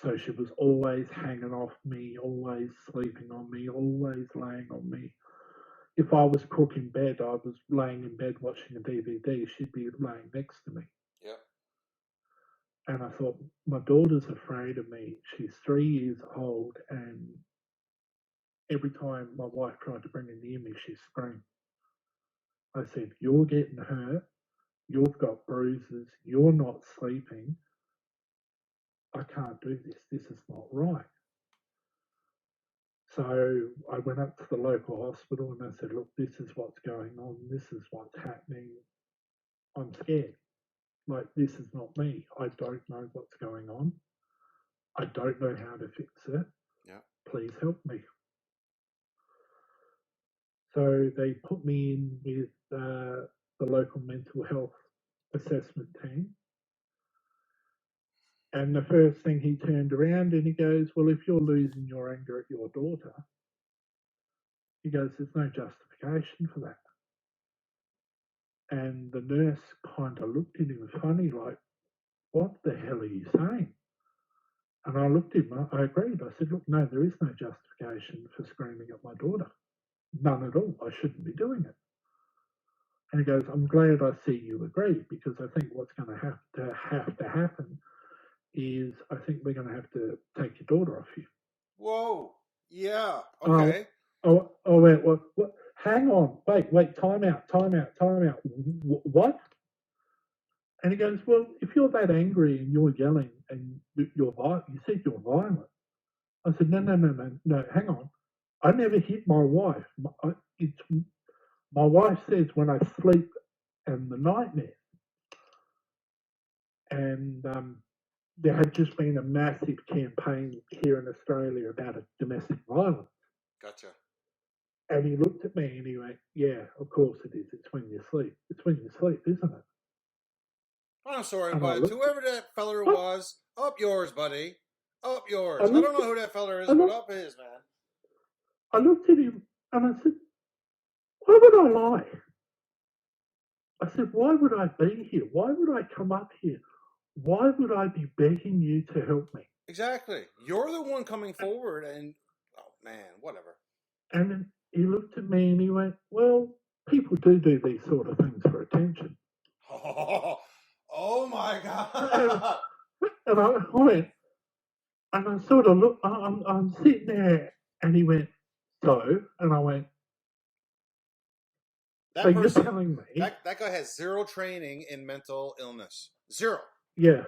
So she was always hanging off me, always sleeping on me, always laying on me. If I was cooking bed, I was laying in bed watching a DVD. She'd be laying next to me. Yep. And I thought, my daughter's afraid of me. She's 3 years old, and every time my wife tried to bring her near me, she screamed. I said, you're getting hurt. You've got bruises. You're not sleeping. I can't do this. This is not right. So I went up to the local hospital and I said, look, this is what's going on. This is what's happening. I'm scared. Like, this is not me. I don't know what's going on. I don't know how to fix it. Yeah. Please help me. So they put me in with the local mental health assessment team. And the first thing, he turned around and he goes, well, if you're losing your anger at your daughter, he goes, there's no justification for that. And the nurse kind of looked at him funny, like, what the hell are you saying? And I looked at him, I agreed. I said, look, no, there is no justification for screaming at my daughter. None at all. I shouldn't be doing it. And he goes, I'm glad I see you agree, because I think what's going to have to happen is I think we're going to have to take your daughter off you. Whoa. Yeah. Okay. Wait, what? Hang on. Wait, time out. What? And he goes, well, if you're that angry and you're yelling and you said you're violent. I said, no, hang on. I never hit my wife. My wife says when I sleep and the nightmare. And there had just been a massive campaign here in Australia about domestic violence. Gotcha. And he looked at me and he went, yeah, of course it is. It's when you sleep. It's when you sleep, isn't it? I'm sorry, but whoever that feller was, up yours, buddy. Up yours. I don't know who that feller is, but up his, man. I looked at him and I said, why would I lie? I said, why would I be here? Why would I come up here? Why would I be begging you to help me? Exactly. You're the one coming forward and, oh, man, whatever. And then he looked at me and he went, well, people do these sort of things for attention. Oh my God. And I went, and I sort of looked, I'm sitting there, and he went, so? And I went, that so person, you're telling me? That guy has zero training in mental illness. Zero. Yeah.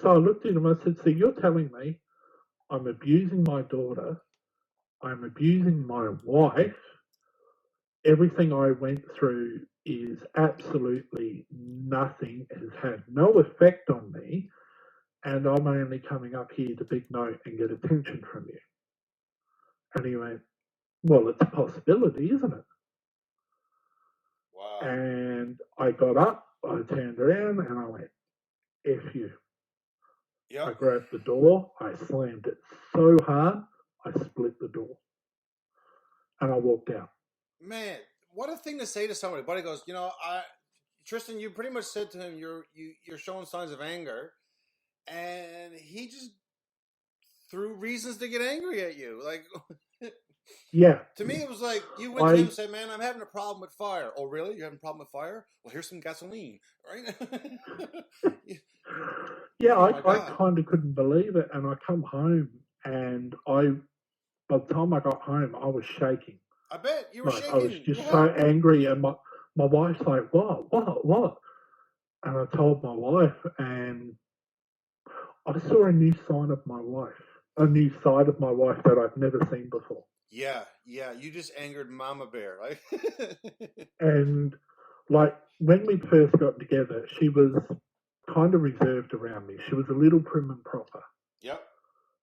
So I looked at him, I said, so you're telling me I'm abusing my daughter, I'm abusing my wife, everything I went through is absolutely nothing, has had no effect on me, and I'm only coming up here to big note and get attention from you. And he went, well, it's a possibility, isn't it? Wow. And I got up, I turned around, and I went, F you. Yep. I grabbed the door, I slammed it so hard, I split the door. And I walked out. Man, what a thing to say to somebody. Buddy goes, Triston, you pretty much said to him, you're showing signs of anger, and he just threw reasons to get angry at you. Like, Yeah. To me, it was like you went to him and said, "Man, I'm having a problem with fire." Oh, really? You're having a problem with fire? Well, here's some gasoline, right? Yeah, Oh my I god! kind of couldn't believe it, and I come home, and by the time I got home, I was shaking. I bet you were Like I was shaking. just Yeah. so angry, and my wife's like, what? And I told my wife, and I saw a new side of my wife, a new side of my wife that I've never seen before. Yeah, yeah. You just angered Mama Bear, right? And like when we first got together, she was kind of reserved around me. She was a little prim and proper, Yep.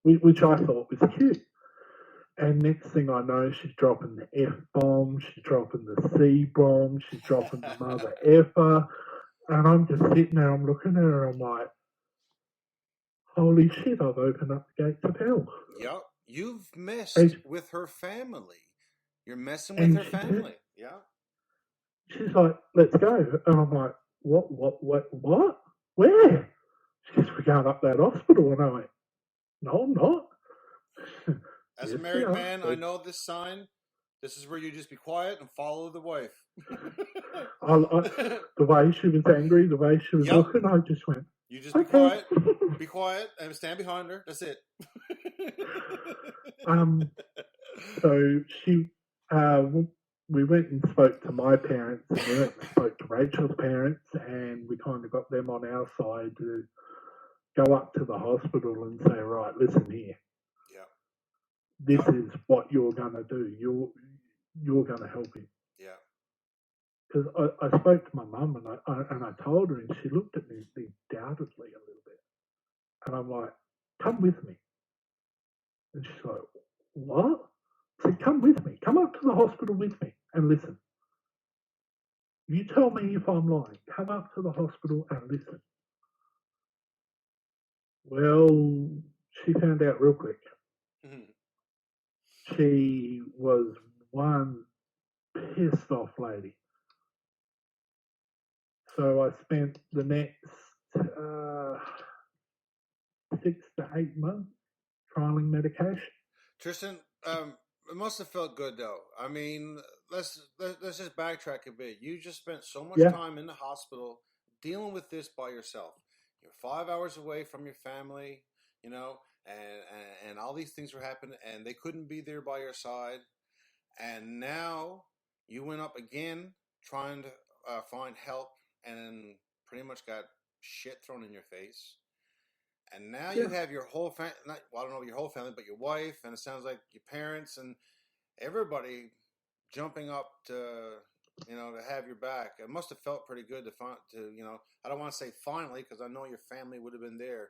which I thought was cute. And next thing I know, she's dropping the F bomb, she's dropping the C bomb, she's dropping the mother effer. And I'm just sitting there, I'm looking at her, I'm like, holy shit, I've opened up the gates of hell. Yep. You've messed And, with her family. You're messing with and her family. Yeah. she's like, let's go. And I'm like, what? Where? She says, we're going up that hospital. And I went, no, I'm not. As a Yes, we married are. man, I know this sign. This is where you just be quiet and follow the wife. The way she was angry, the way she was Yep. looking, I just went, You just okay. be quiet, and stand behind her. That's it. So we went and spoke to my parents, and we went and spoke to Rachel's parents, and we kind of got them on our side to go up to the hospital and say, right, listen here. Yeah. This is what you're going to do. You're going to help him. Yeah. Because I spoke to my mum and I told her, and she looked at me doubtedly a little bit. And I'm like, come with me. And she's like, what? I said, come with me. Come up to the hospital with me and listen. You tell me if I'm lying. Come up to the hospital and listen. Well, she found out real quick. Mm-hmm. She was one pissed off lady. So I spent the next 6 to 8 months trialing medication. Triston, it must have felt good though. I mean, let's just backtrack a bit. You just spent so much Yeah, time in the hospital dealing with this by yourself. You're 5 hours away from your family, you know, and all these things were happening, and they couldn't be there by your side. And now you went up again trying to find help, and pretty much got shit thrown in your face. And now you yeah. have your whole family, well, I don't know your whole family, but your wife, and it sounds like your parents and everybody jumping up to have your back. It must have felt pretty good I don't want to say finally, because I know your family would have been there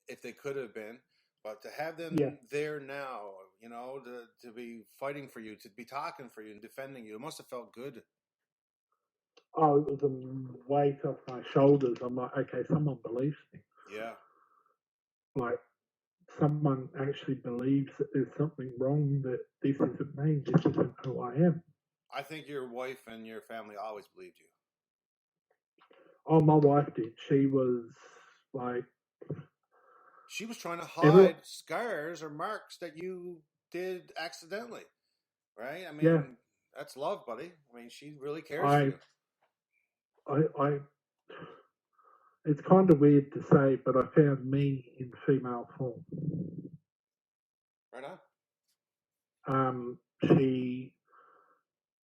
if they could have been, but to have Yeah. them there now, to be fighting for you, to be talking for you and defending you, it must have felt good. Oh, it was a weight off my shoulders. I'm like, okay, someone believes me. Yeah. Like, someone actually believes that there's something wrong, that this isn't me, this isn't who I am. I think your wife and your family always believed you. Oh, my wife did. She was like, She was trying to everyone, hide scars or marks that you did accidentally, right? I yeah, mean, that's love, buddy. I mean, she really cares for I, you. I, it's kind of weird to say, but I found me in female form. Right on. She,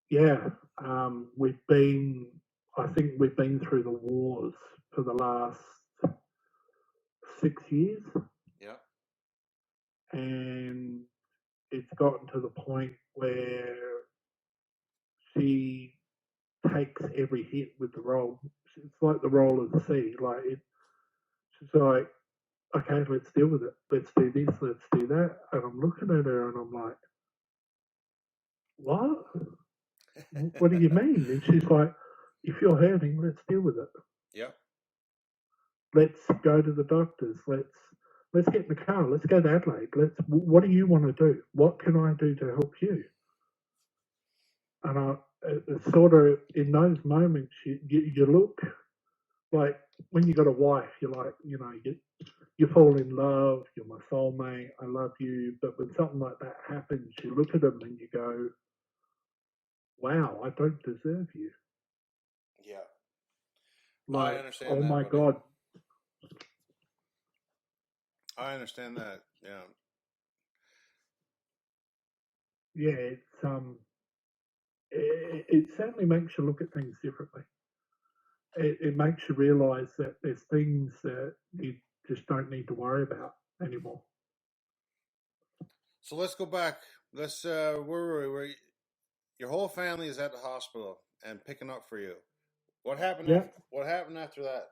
yeah, I think we've been through the wars for the last 6 years, Yeah. and it's gotten to the point where she takes every hit with the roll. It's like the roll of the sea. She's like, okay, let's deal with it. Let's do this. Let's do that. And I'm looking at her and I'm like, what? What do you mean? And she's like, if you're hurting, let's deal with it. Yeah. Let's go to the doctors. Let's get in the car. Let's go to Adelaide. What do you want to do? What can I do to help you? And it's sort of in those moments you look like, when you got a wife, you're like, you fall in love, you're my soulmate, I love you. But when something like that happens, you look at them and you go, wow, I don't deserve you. Yeah. I Like, understand oh that, my buddy. God. I understand that. Yeah. Yeah, it certainly makes you look at things differently. It makes you realise that there's things that you just don't need to worry about anymore. So let's go back. Let's where your whole family is at the hospital and picking up for you. What happened Yeah. after? What happened after that?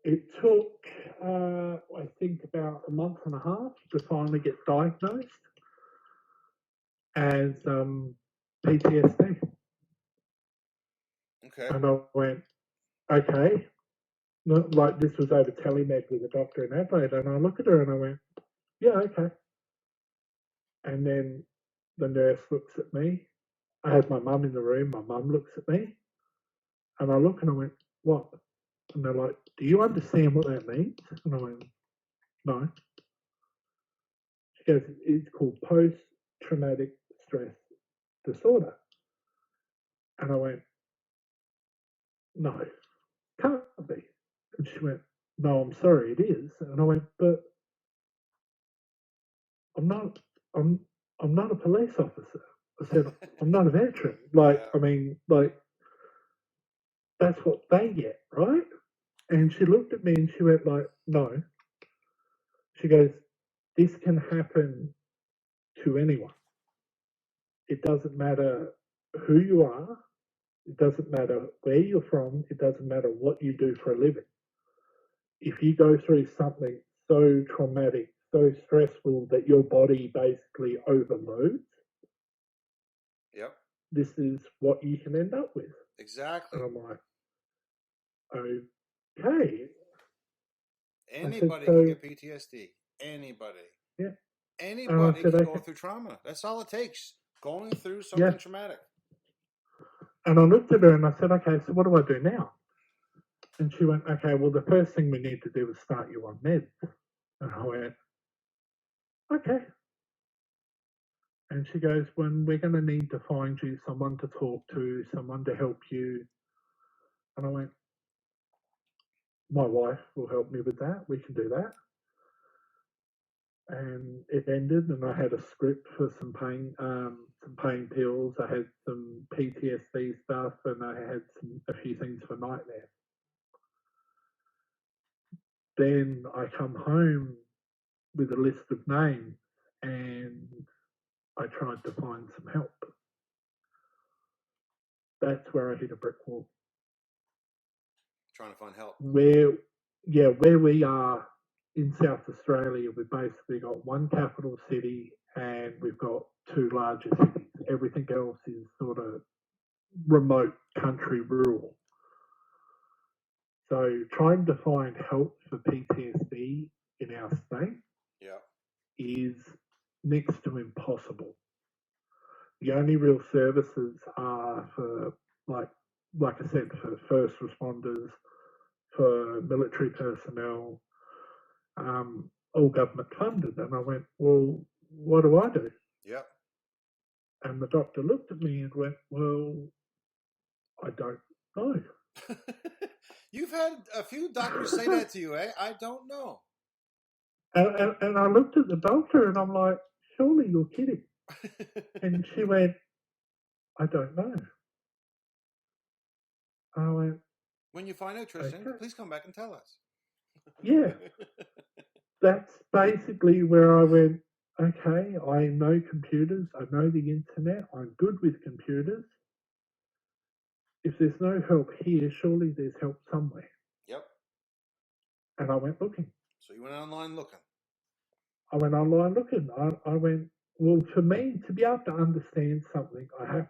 It took, I think, about a month and a half to finally get diagnosed as PTSD. Okay. And I went, okay. Like this was over telemed with a doctor in Adelaide. And I looked at her and I went, yeah, okay. And then the nurse looks at me. I had my mum in the room. My mum looks at me. And I look and I went, what? And they're like, do you understand what that means? And I went, no. She goes, it's called post-traumatic stress disorder. And I went, no, can't be. And she went, no, I'm sorry, it is. And I went, but I'm not, I'm, I'm not a police officer. I said, I'm not a veteran. Like, Yeah. I mean, like, that's what they get, right? And she looked at me and she went like, no. She goes, this can happen to anyone. It doesn't matter who you are. It doesn't matter where you're from. It doesn't matter what you do for a living. If you go through something so traumatic, so stressful that your body basically overloads, Yep. this is what you can end up with. Exactly. And I'm like, okay. I said, Anybody can so, get PTSD. Anybody. yeah. And I Anybody said, can go okay. through trauma. That's all it takes. Going through Yeah. something traumatic. And I looked at her and I said, okay, so what do I do now? And she went, okay, well, the first thing we need to do is start you on meds. And I went, okay. And she goes, when we're going to need to find you someone to talk to, someone to help you. And I went, my wife will help me with that. We can do that. And it ended, and I had a script for some pain pills. I had some PTSD stuff, and I had a few things for nightmares. Then I come home with a list of names, and I tried to find some help. That's where I hit a brick wall. Trying to find help. Where we are in South Australia, we've basically got one capital city and we've got two larger cities. Everything else is sort of remote country rural. So trying to find help for PTSD in our state is next to impossible. The only real services are for, like I said, for first responders, for military personnel, all government funded. And I went, well, what do I do? Yep. And the doctor looked at me and went, well, I don't know. You've had a few doctors say that to you, eh? I don't know. And I looked at the doctor and I'm like, surely you're kidding. And she went, I don't know. I went, when you find out, Triston, okay. please come back and tell us. Yeah. That's basically where I went, okay, I know computers, I know the internet, I'm good with computers. If there's no help here, surely there's help somewhere. Yep. And I went looking. So you went online looking. I went online looking. I went, well, for me to be able to understand something, I have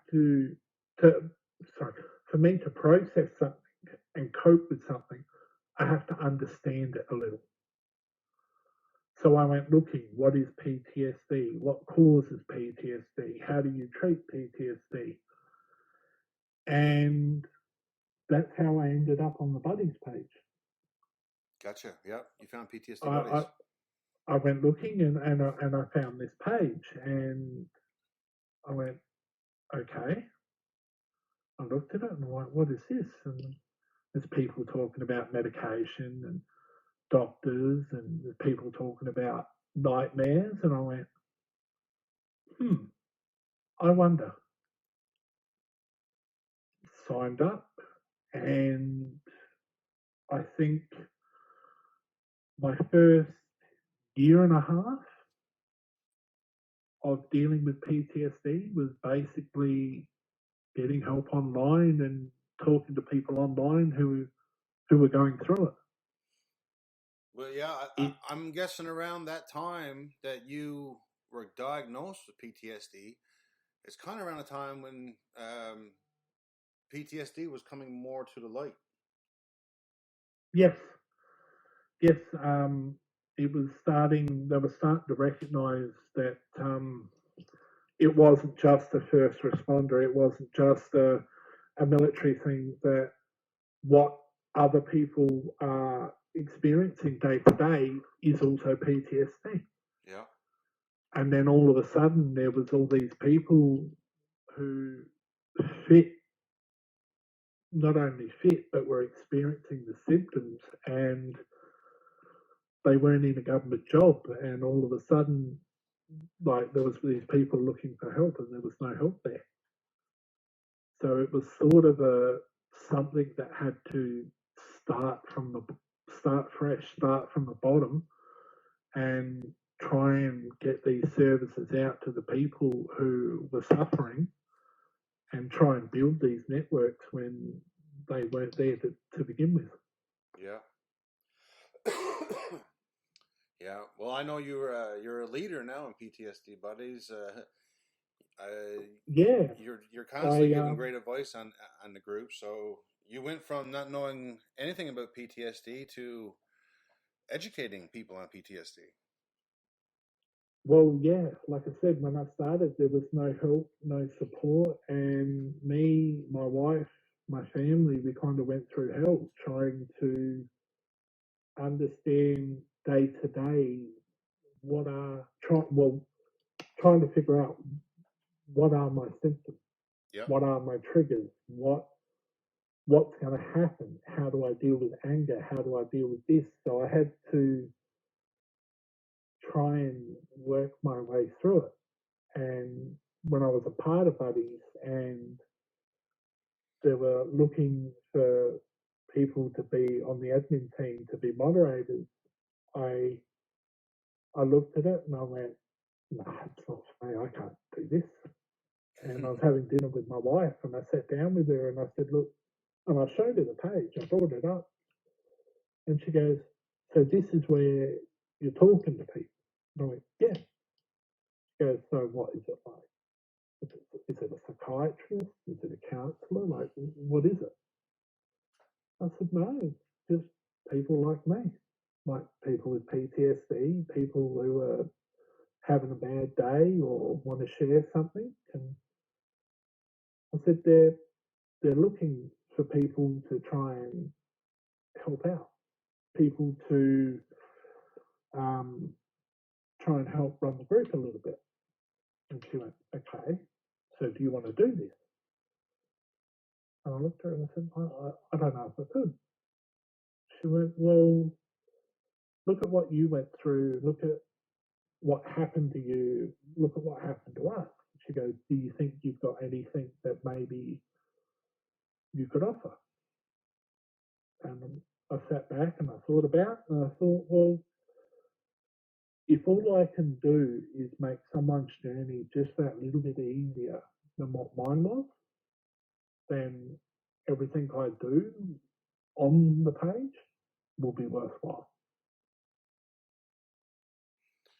for me to process something and cope with something, I have to understand it a little. So I went looking, what is PTSD? What causes PTSD? How do you treat PTSD? And that's how I ended up on the Buddies page. Gotcha. Yep. You found PTSD I, buddies. I, I went looking and I found this page and I went, okay. I looked at it and I'm like, what is this? And there's people talking about medication and doctors and there's people talking about nightmares. And I went, I wonder. Signed up and I think my first year and a half of dealing with PTSD was basically getting help online and talking to people online who were going through it. Well, yeah, I'm guessing around that time that you were diagnosed with PTSD, it's kind of around the time when PTSD was coming more to the light. Yes, yes. It was starting. They were starting to recognise that it wasn't just a first responder. It wasn't just a military thing. That what other people are experiencing day to day is also PTSD. Yeah. And then all of a sudden, there was all these people who fit, not only fit, but were experiencing the symptoms, and they weren't in a government job. And all of a sudden, like there was these people looking for help, and there was no help there. So it was sort of a something that had to start fresh, start from the bottom, and try and get these services out to the people who were suffering, and try and build these networks when they weren't there to begin with. Yeah. Yeah. Well, I know you're a leader now in PTSD buddies. Yeah, You're constantly I giving great advice on the group. So you went from not knowing anything about PTSD to educating people on PTSD. well, yeah, like I said, when I started, there was no help, no support, and me, my wife, my family, we kind of went through hell trying to understand day to day what are trying to figure out what are my symptoms, Yep. what are my triggers, what's going to happen, how do I deal with anger, how do I deal with this. So I had to try and work my way through it. And when I was a part of Buddies and they were looking for people to be on the admin team to be moderators, I I looked at it and I went, no, it's not for me. I can't do this. And I was having dinner with my wife and I sat down with her and I said, look, and I showed her the page. I brought it up and she goes, so this is where you're talking to people. And I went, yeah. She goes, so what is it like? Is it a psychiatrist? Is it a counsellor? Like, what is it? I said, no, just people like me, like people with PTSD, people who are having a bad day or want to share something. And I said, they're looking for people to try and help out, people to try and help run the group a little bit. And she went, okay, so do you want to do this? And I looked at her and I said, I don't know if I could. She went, well, look at what you went through, look at what happened to you, look at what happened to us. She goes, do you think you've got anything that maybe you could offer? And I sat back and I thought about it and I thought, well, if all I can do is make someone's journey just that little bit easier than what mine was, then everything I do on the page will be worthwhile.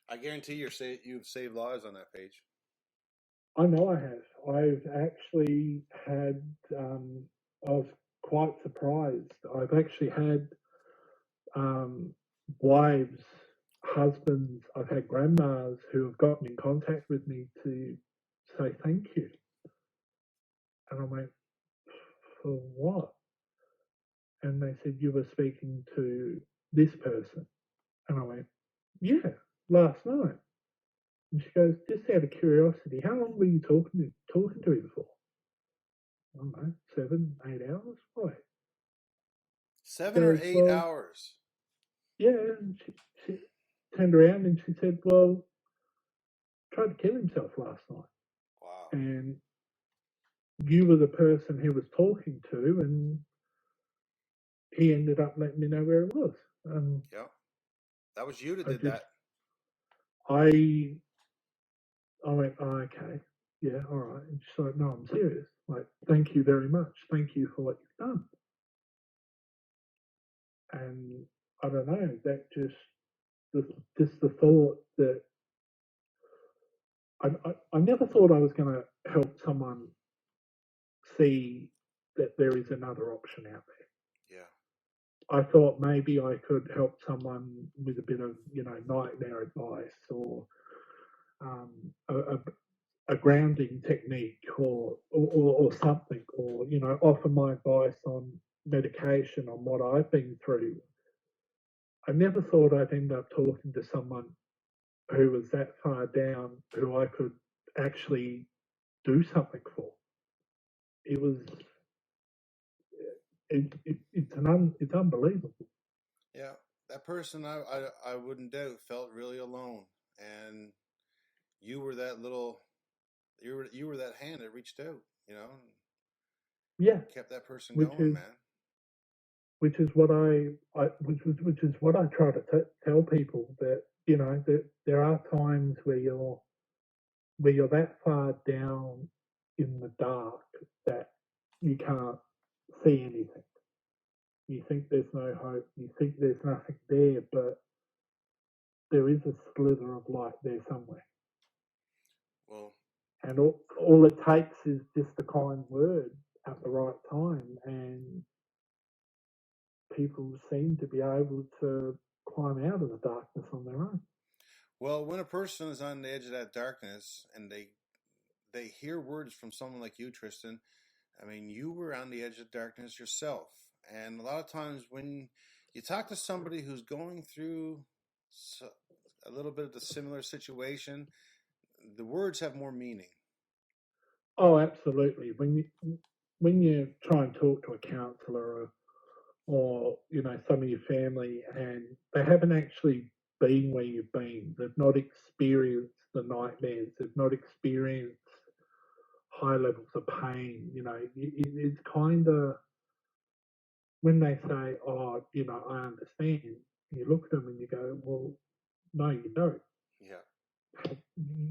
I guarantee you've saved lives on that page. I know I have. I've actually had, I was quite surprised. I've actually had wives, husbands, I've had grandmas who have gotten in contact with me to say thank you. And I went, for what? And they said, you were speaking to this person? And I went, yeah, last night. And she goes, just out of curiosity, how long were you talking to him for? I don't know, 7, 8 hours? Why? She 7 or goes, 8 well, hours. yeah. And she turned around and she said, well, tried to kill himself last night. Wow. And you were the person he was talking to, and he ended up letting me know where it was. Yep. That was you that I did just, that. I went, oh, okay, yeah, all right. And she's like, no, I'm serious. Like, thank you very much. Thank you for what you've done. And I don't know, that just the thought that I never thought I was going to help someone see that there is another option out there. Yeah. I thought maybe I could help someone with a bit of, nightmare advice or a grounding technique or something, or, offer my advice on medication on what I've been through. I never thought I'd end up talking to someone who was that far down, who I could actually do something for. It was, it's unbelievable. Yeah. That person, I wouldn't doubt, felt really alone, and you were that little, you were that hand that reached out, and Yeah, kept that person which going, is man. which is what which is what I try to tell people, that that there are times where you're that far down in the dark that you can't see anything. You think there's no hope. You think there's nothing there, but there is a slither of light there somewhere. Well, And all it takes is just a kind word at the right time, and people seem to be able to climb out of the darkness on their own. well, when a person is on the edge of that darkness and they hear words from someone like you, Triston, I mean, you were on the edge of darkness yourself. And a lot of times when you talk to somebody who's going through a little bit of the similar situation, the words have more meaning. Oh, absolutely. When you try and talk to a counsellor, or some of your family, and they haven't actually been where you've been, they've not experienced the nightmares, they've not experienced high levels of pain. It's kind of, when they say, "Oh, I understand," you look at them and you go, "Well, no, you don't. Yeah.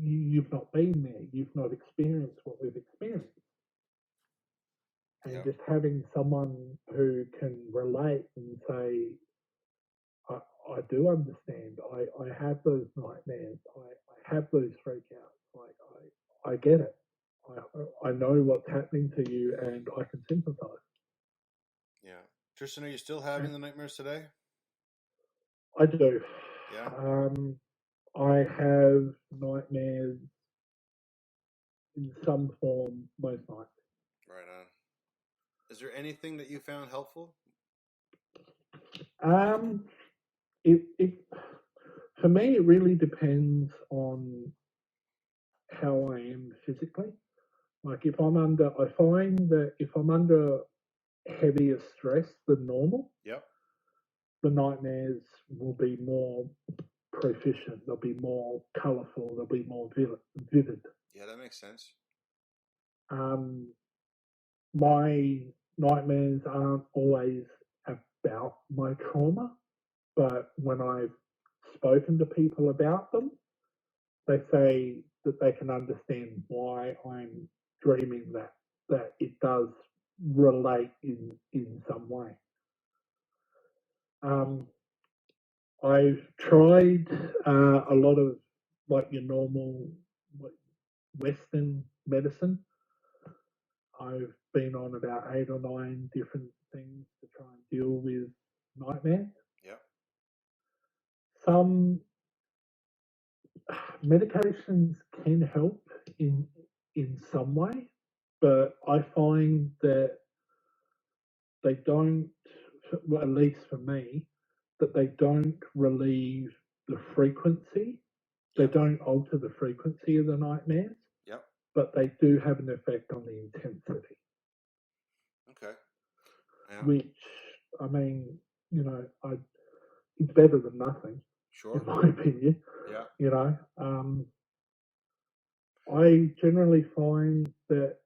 You've not been there. You've not experienced what we've experienced." And Yeah. just having someone who can relate and say, I, I do understand. I have those nightmares. I have those freakouts. Like, I get it. I know what's happening to you, and I can sympathise. Yeah. Triston, are you still having the nightmares today? I do. Yeah. I have nightmares in some form most nights. Right on. Is there anything that you found helpful? It for me, it really depends on how I am physically. Like, I find that if I'm under heavier stress than normal, Yep. the nightmares will be more proficient. They'll be more colourful. They'll be more vivid. Yeah, that makes sense. Um, my nightmares aren't always about my trauma, but when I've spoken to people about them, they say that they can understand why I'm dreaming that it does relate in some way. I've tried a lot of, like, your normal Western medicine. I've been on about 8 or 9 different things to try and deal with nightmares. Yep. Some medications can help in some way, but I find that they don't, well, at least for me, that they don't relieve the frequency. They don't alter the frequency of the nightmares. Yep. But they do have an effect on the intensity. Okay. Yeah. Which, I mean, it's better than nothing. Sure. In my opinion. Yeah. I generally find that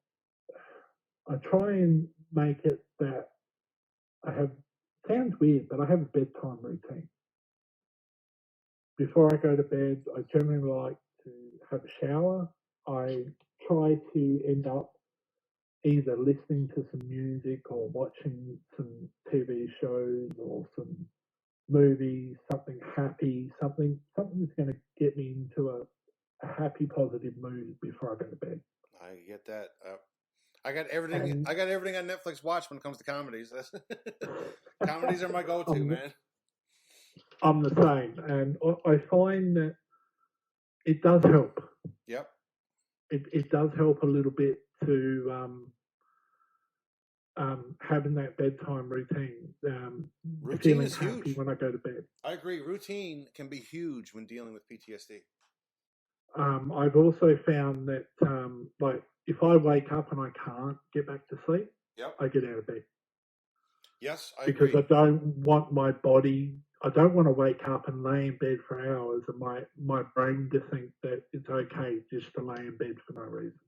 I try and make it that I have, sounds weird, but I have a bedtime routine. Before I go to bed, I generally like to have a shower. I try to end up either listening to some music or watching some TV shows or some movies, something happy, something that's going to get me into a happy, positive mood before I go to bed. I get that. I got everything. I got everything on Netflix watch when it comes to comedies. Comedies are my go-to, man. I'm the same, and I find that it does help. Yep. It does help a little bit to having that bedtime routine. Routine feeling is happy huge when I go to bed. I agree. Routine can be huge when dealing with PTSD. I've also found that, like, if I wake up and I can't get back to sleep, yep, I get out of bed. Yes, I because agree. I don't want my body. I don't want to wake up and lay in bed for hours and my brain to think that it's okay just to lay in bed for no reason.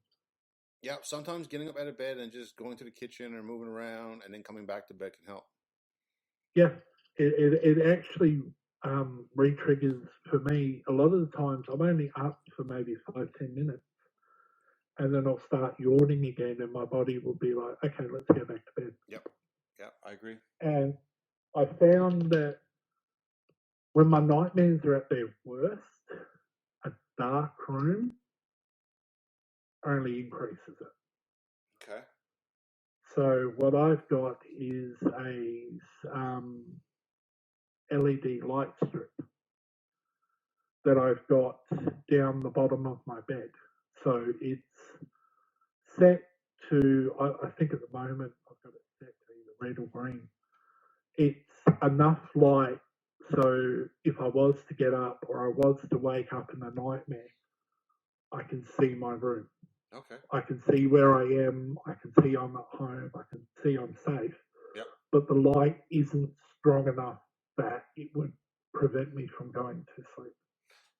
Yeah, sometimes getting up out of bed and just going to the kitchen or moving around and then coming back to bed can help. Yeah, it actually re-triggers for me. A lot of the times I'm only up for maybe 5-10 minutes, and then I'll start yawning again, and my body will be like, "Okay, let's go back to bed." Yep, I agree. And I found that when my nightmares are at their worst, a dark room only increases it. Okay. So what I've got is a LED light strip that I've got down the bottom of my bed. So it's set to, I think at the moment I've got it set to either red or green. It's enough light so if I was to get up or I was to wake up in a nightmare, I can see my room. Okay. I can see where I am. I can see I'm at home. I can see I'm safe. Yep. But the light isn't strong enough that it would prevent me from going to sleep.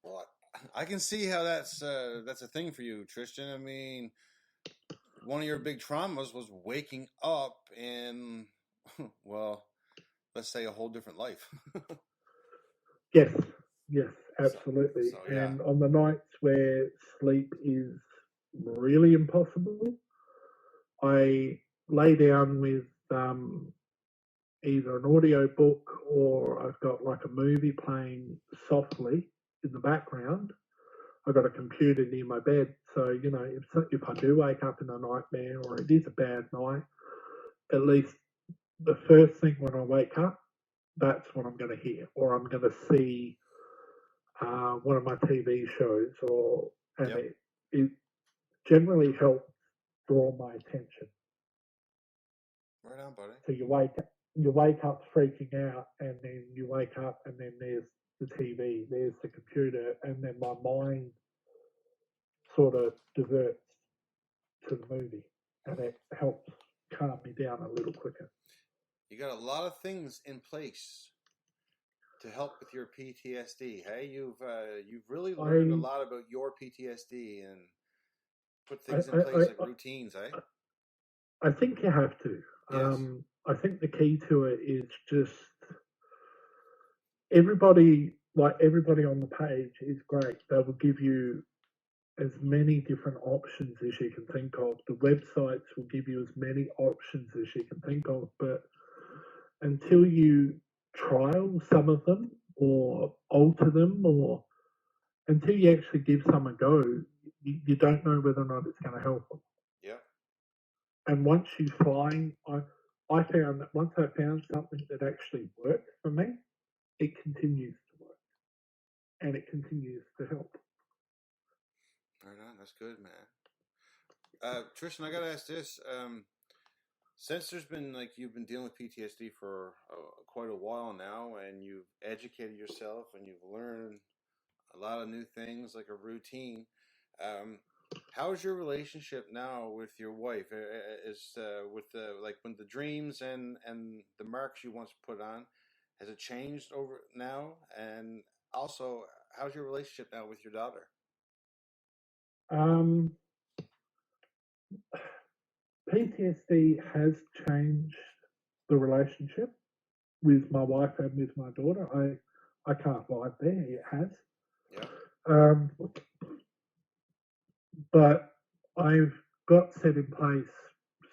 Well, I can see how that's a thing for you, Triston. I mean, one of your big traumas was waking up in, well, let's say a whole different life. Yes, absolutely. So, yeah. And on the nights where sleep is really impossible, I lay down with either an audio book or I've got like a movie playing softly in the background. I've got a computer near my bed, so if I do wake up in a nightmare or it is a bad night, at least the first thing when I wake up, that's what I'm going to hear, or I'm going to see one of my TV shows, and Yep. it generally helps draw my attention. Right on, buddy. So you wake up freaking out, and then you wake up, and then there's the TV, there's the computer, and then my mind sort of diverts to the movie, and it helps calm me down a little quicker. You got a lot of things in place to help with your PTSD. Hey, you've really learned a lot about your PTSD and put things in place like routines. I think you have to. Yes. I think the key to it is just everybody on the page is great. They will give you as many different options as you can think of. The websites will give you as many options as you can think of, but until you trial some of them or alter them, or until you actually give some a go, you don't know whether or not it's going to help them. Yeah. And once you find, I found that once I found something that actually worked for me, it continues to work, and it continues to help. Right on. That's good, man. Tristan, I gotta ask this. Since there's been like you've been dealing with PTSD for quite a while now, and you've educated yourself and you've learned a lot of new things like a routine. Um, how's your relationship now with your wife? Is with the like when the dreams and the marks you once put on, has it changed over now? And also, how's your relationship now with your daughter? Um, PTSD has changed the relationship with my wife and with my daughter. I can't lie there, it has. Yeah, Um, but I've got set in place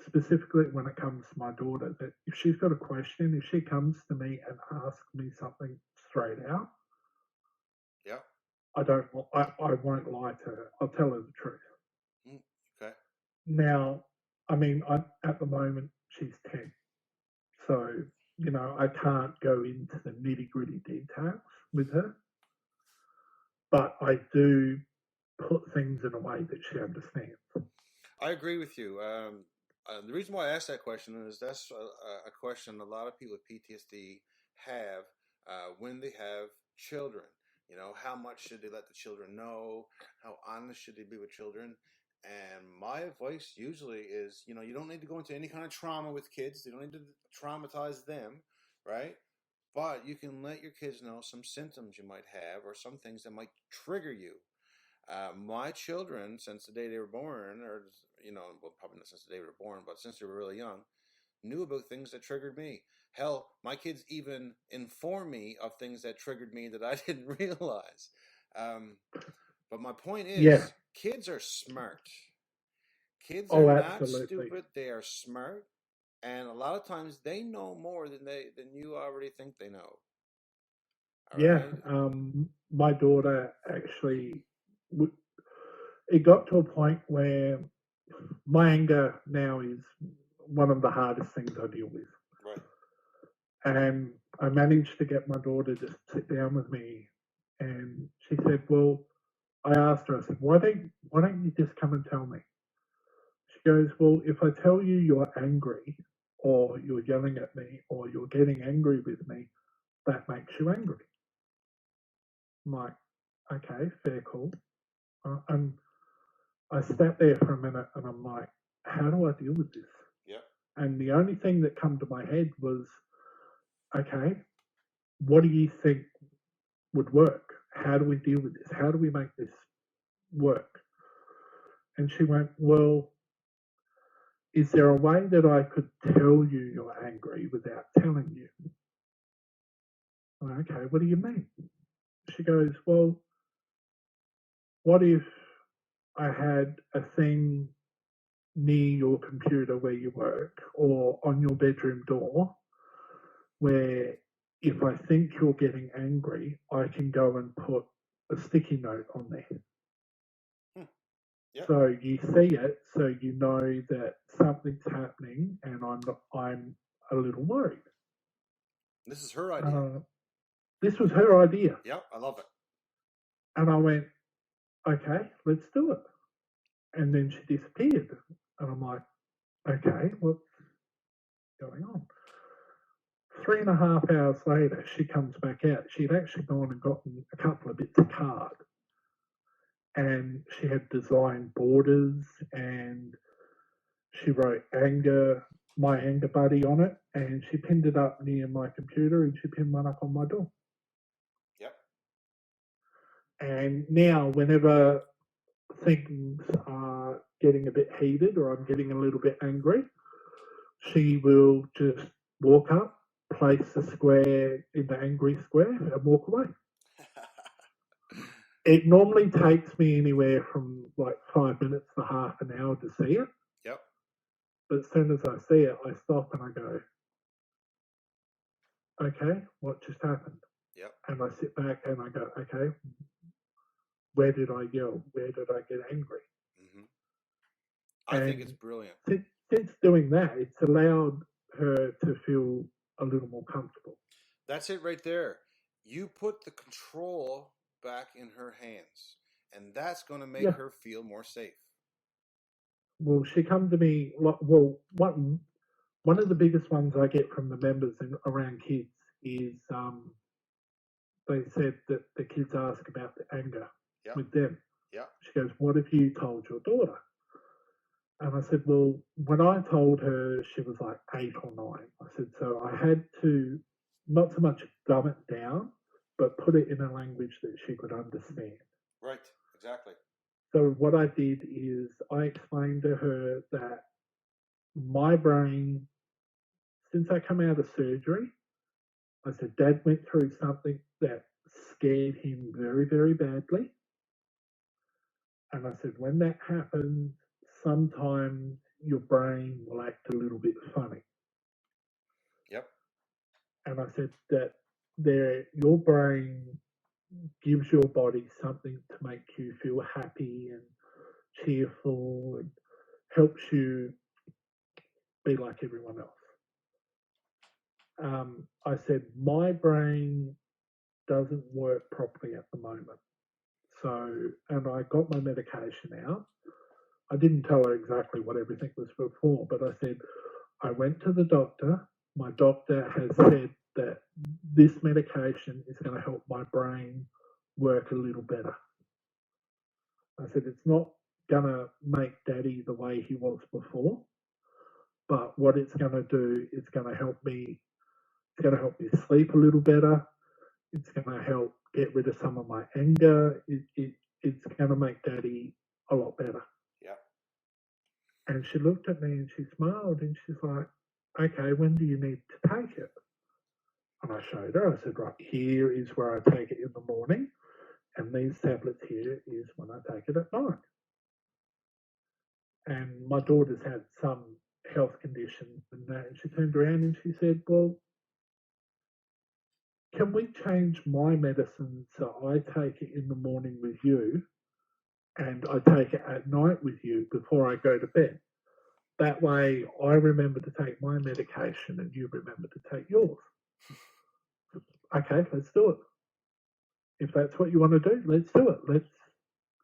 specifically when it comes to my daughter that if she's got a question, if she comes to me and asks me something straight out, yeah. I won't lie to her. I'll tell her the truth. Mm, okay. Now, I mean, at the moment she's 10, so I can't go into the nitty gritty details with her, but I do put things in a way that she understands. I agree with you. The reason why I asked that question is that's a question a lot of people with PTSD have when they have children. You know, how much should they let the children know? How honest should they be with children? And my advice usually is, you don't need to go into any kind of trauma with kids. They don't need to traumatize them, right? But you can let your kids know some symptoms you might have or some things that might trigger you. My children, since the day they were born, or well, probably not since the day they were born, but since they were really young, knew about things that triggered me. Hell, my kids even informed me of things that triggered me that I didn't realize. Um, but my point Yeah. is, kids are smart. Kids are Oh, not absolutely. stupid. They are smart, and a lot of times they know more than you already think they know. All Yeah. right. My daughter actually, it got to a point where my anger now is one of the hardest things I deal with. Right. And I managed to get my daughter to sit down with me, and she said, "Well," I asked her, I said, "Why don't you just come and tell me?" She goes, "Well, if I tell you you're angry, or you're yelling at me, or you're getting angry with me, that makes you angry." I'm like, "Okay, fair call." And I sat there for a minute, and I'm like, "How do I deal with this?" Yep. And the only thing that come to my head was, "Okay, what do you think would work? How do we deal with this? How do we make this work?" And she went, "Well, is there a way that I could tell you you're angry without telling you?" I'm like, "Okay, what do you mean?" She goes, "Well, what if I had a thing near your computer where you work or on your bedroom door where if I think you're getting angry, I can go and put a sticky note on there. Hmm. Yep. So you see it, so you know that something's happening, and I'm a little worried." This is her idea. Uh, this was her idea, Yep. I love it. and I went, "Okay, let's do it." And then she disappeared, and I'm like, "Okay, what's going on?" 3.5 hours later, she comes back out. She'd actually gone and gotten a couple of bits of card, and she had designed borders, and she wrote my anger buddy on it, and she pinned it up near my computer, and she pinned one up on my door. Yep. And now, whenever things are getting a bit heated or I'm getting a little bit angry, she will just walk up, place the square in the angry square, and walk away. It normally takes me anywhere from like 5 minutes to half an hour to see it. Yep. But as soon as I see it, I stop and I go, "Okay, what just happened?" Yep. And I sit back and I go, "Okay, where did I yell? Where did I get angry?" Hmm. I think it's And brilliant. since doing that, it's allowed her to feel a little more comfortable. That's it right there. You put the control back in her hands, and that's going to make Yeah. her feel more safe. Well, she come to me like, well, one of the biggest ones I get from the members around kids is they said that the kids ask about the anger with them. Yeah. She goes, "What have you told your daughter?" And I said, "Well, when I told her, she was like 8 or 9. I said, so I had to not so much dumb it down, but put it in a language that she could understand." Right. Exactly. So what I did is I explained to her that my brain, since I come out of surgery, I said, Dad went through something that scared him very, very badly. And I said, when that happens, sometimes your brain will act a little bit funny. Yep. And I said that your brain gives your body something to make you feel happy and cheerful and helps you be like everyone else. I said, my brain doesn't work properly at the moment. So, and I got my medication out. I didn't tell her exactly what everything was for, but I said, I went to the doctor. My doctor has said that this medication is going to help my brain work a little better. I said, it's not going to make Daddy the way he was before, but what it's going to do, it's going to help me sleep a little better. It's going to help get rid of some of my anger. It's going to make Daddy a lot better. Yeah. And she looked at me and she smiled and she's like, okay, when do you need to take it? And I showed her. I said, right, here is where I take it in the morning, and these tablets here is when I take it at night. And my daughter's had some health conditions and that, and she turned around and she said, well, can we change my medicine so I take it in the morning with you and I take it at night with you before I go to bed? That way I remember to take my medication and you remember to take yours. Okay, let's do it. If that's what you want to do, let's do it.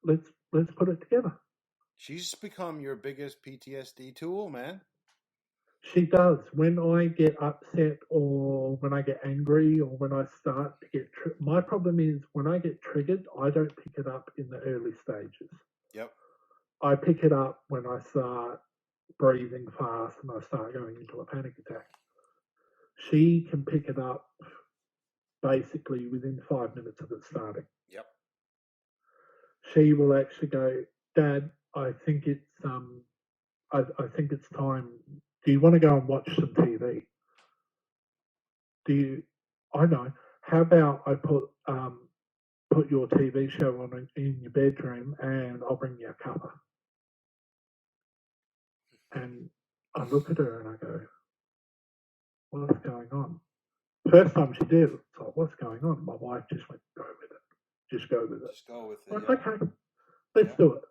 Let's put it together. She's become your biggest PTSD tool, man. She does. When I get upset or when I get angry or when I start to get... my problem is when I get triggered, I don't pick it up in the early stages. Yep. I pick it up when I start breathing fast and I start going into a panic attack. She can pick it up basically within 5 minutes of it starting. Yep. She will actually go, Dad, I think it's I think it's time. Do you want to go and watch some TV? I know. How about I put your TV show on in your bedroom and I'll bring you a cuppa? And I look at her and I go, what's going on? First time she did, it's like, what's going on? My wife just went, go with it. Just go with it. Just go with it. Like, okay, let's do it.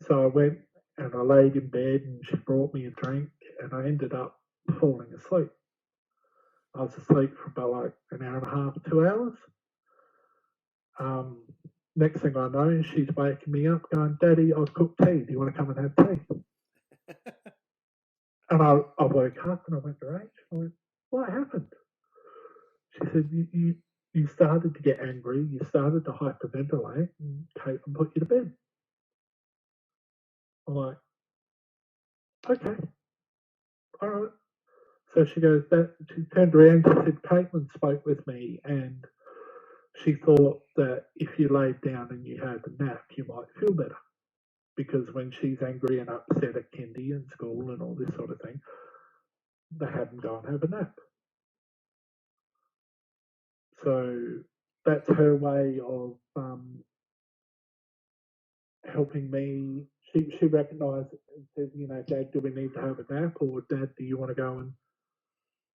So I went and I laid in bed and she brought me a drink and I ended up falling asleep. I was asleep for about like an hour and a half, 2 hours. Next thing I know, she's waking me up going, Daddy, I've cooked tea. Do you want to come and have tea? And I woke up and I went to Rach. I went, what happened? She said, you started to get angry. You started to hyperventilate and Kate put you to bed. I'm like, okay, all right. So she goes, she turned around and she said, Caitlin spoke with me and she thought that if you laid down and you had a nap, you might feel better. Because when she's angry and upset at kindy and school and all this sort of thing, they have them go and have a nap. So that's her way of helping me. She recognised it and says, you know, Dad, do we need to have a nap? Or Dad, do you want to go and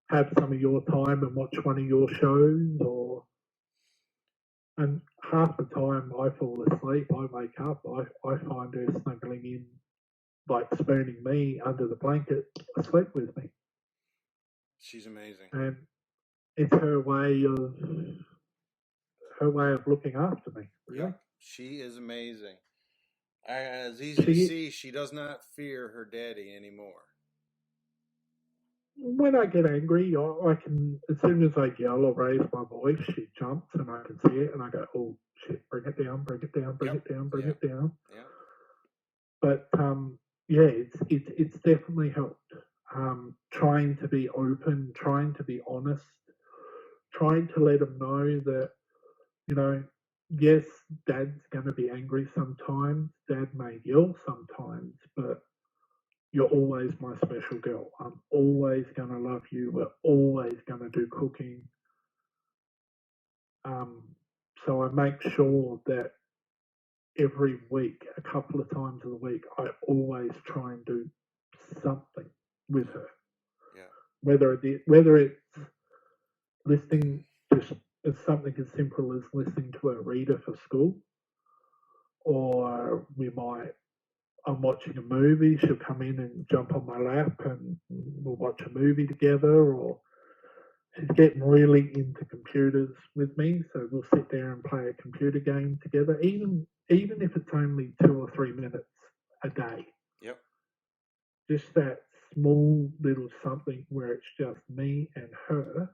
have some of your time and watch one of your shows? Or... And half the time I fall asleep, I wake up, I find her snuggling in, like spooning me under the blanket, asleep with me. She's amazing. And it's her way of looking after me. Really. Yep. She is amazing. As easy to see, she does not fear her daddy anymore. when I get angry, I can, as soon as I yell or raise my voice, she jumps and I can see it and I go, oh shit, bring it down, bring it down, bring Yep. it down, bring Yeah. it down. Yeah. But yeah, it's definitely helped. Trying to be open, trying to be honest, trying to let them know that, you know, yes, Dad's going to be angry sometimes. Dad may yell sometimes, but you're always my special girl. I'm always going to love you. We're always going to do cooking. So I make sure that every week, a couple of times a week, I always try and do something with her. Yeah. Whether it's listening to something as simple as listening to a reader for school, or I'm watching a movie, she'll come in and jump on my lap and we'll watch a movie together, or she's getting really into computers with me, so we'll sit there and play a computer game together, even if it's only 2 or 3 minutes a day. Yep. Just that small little something where it's just me and her.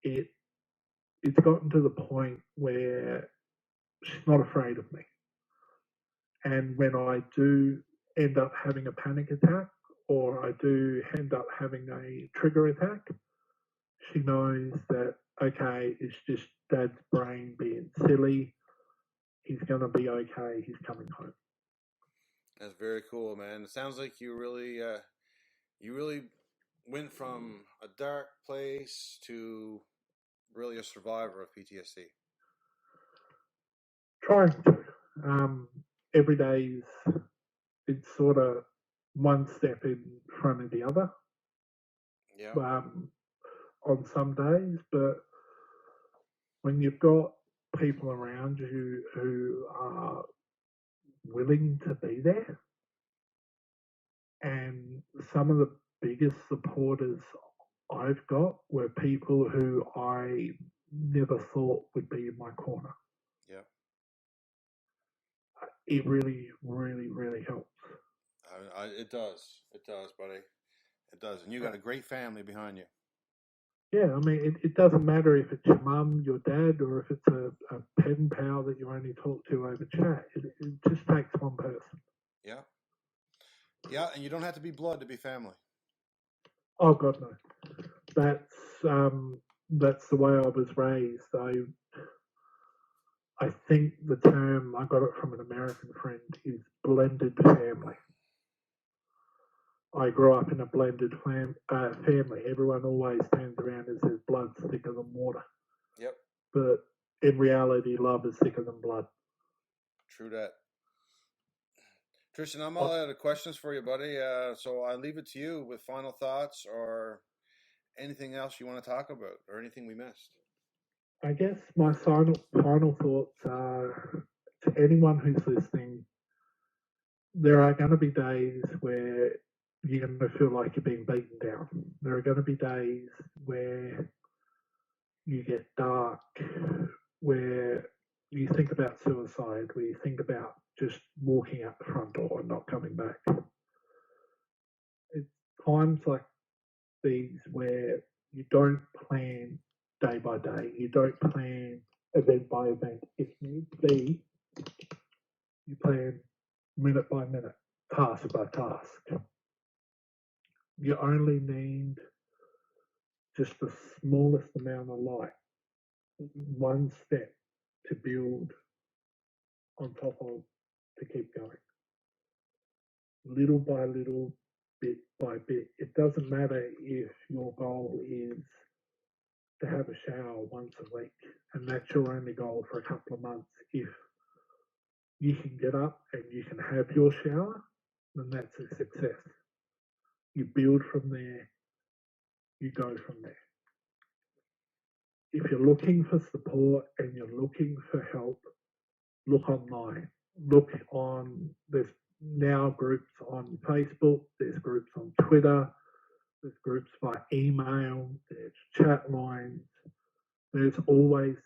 It's gotten to the point where she's not afraid of me. And when I do end up having a panic attack, or I do end up having a trigger attack, she knows that, okay, it's just Dad's brain being silly. He's going to be okay. He's coming home. That's very cool, man. It sounds like you really went from a dark place to really a survivor of PTSD. Trying to. Every day it's sort of one step in front of the other. Yeah. On some days, but when you've got people around you who are willing to be there, and some of the biggest supporters I've got were people who I never thought would be in my corner. Yeah. It really, really, really helps. It does. It does, buddy. It does. And you got a great family behind you. Yeah, I mean, it doesn't matter if it's your mum, your dad, or if it's a pen pal that you only talk to over chat. It just takes one person. Yeah. Yeah, and you don't have to be blood to be family. Oh God, no. That's the way I was raised. I think the term, I got it from an American friend, is blended family. I grew up in a blended family. Everyone always turns around and says blood's thicker than water. Yep. But in reality, love is thicker than blood. True that. Triston, I'm all out of questions for you, buddy. So I leave it to you with final thoughts or anything else you want to talk about or anything we missed. I guess my final thoughts are, to anyone who's listening, there are going to be days where you're going to feel like you're being beaten down. There are going to be days where you get dark, where you think about suicide, where you think about just walking out the front door and not coming back. It's times like these where you don't plan day by day, you don't plan event by event. If need be, you plan minute by minute, task by task. You only need just the smallest amount of light, one step to build on top of to keep going. Little by little, bit by bit. It doesn't matter if your goal is to have a shower once a week and that's your only goal for a couple of months. If you can get up and you can have your shower, then that's a success. You build from there, you go from there. If you're looking for support and you're looking for help, look online. There's now groups on Facebook, there's groups on Twitter, there's groups by email, there's chat lines. There's always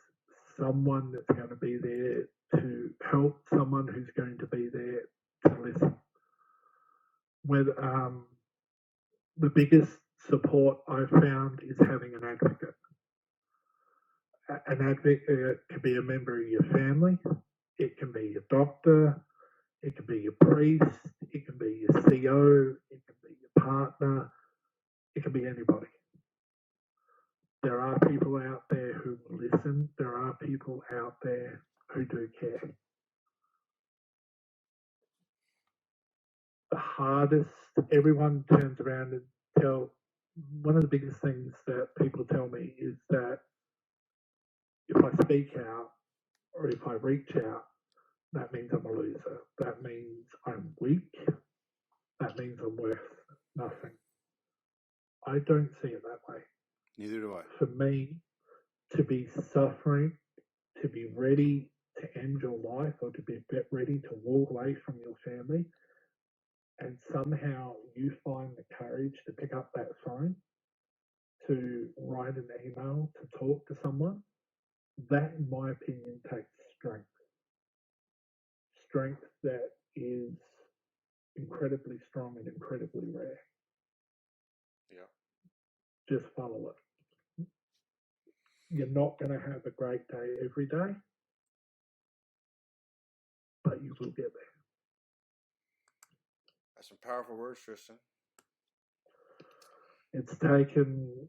someone that's going to be there to help, someone who's going to be there to listen. the biggest support I've found is having an advocate. An advocate can be a member of your family, it can be your doctor, it can be your priest, it can be your CO, it can be your partner, it can be anybody. There are people out there who will listen, there are people out there who do care. The hardest, everyone turns around and one of the biggest things that people tell me is that if I speak out or if I reach out, that means I'm a loser. That means I'm weak. That means I'm worth nothing. I don't see it that way. Neither do I. For me, to be suffering, to be ready to end your life or to be ready to walk away from your family, and somehow you find the courage to pick up that phone, to write an email, to talk to someone, that, in my opinion, takes strength. Strength that is incredibly strong and incredibly rare. Yeah. Just follow it. You're not going to have a great day every day, but you will get there. That's some powerful words, Triston. It's taken,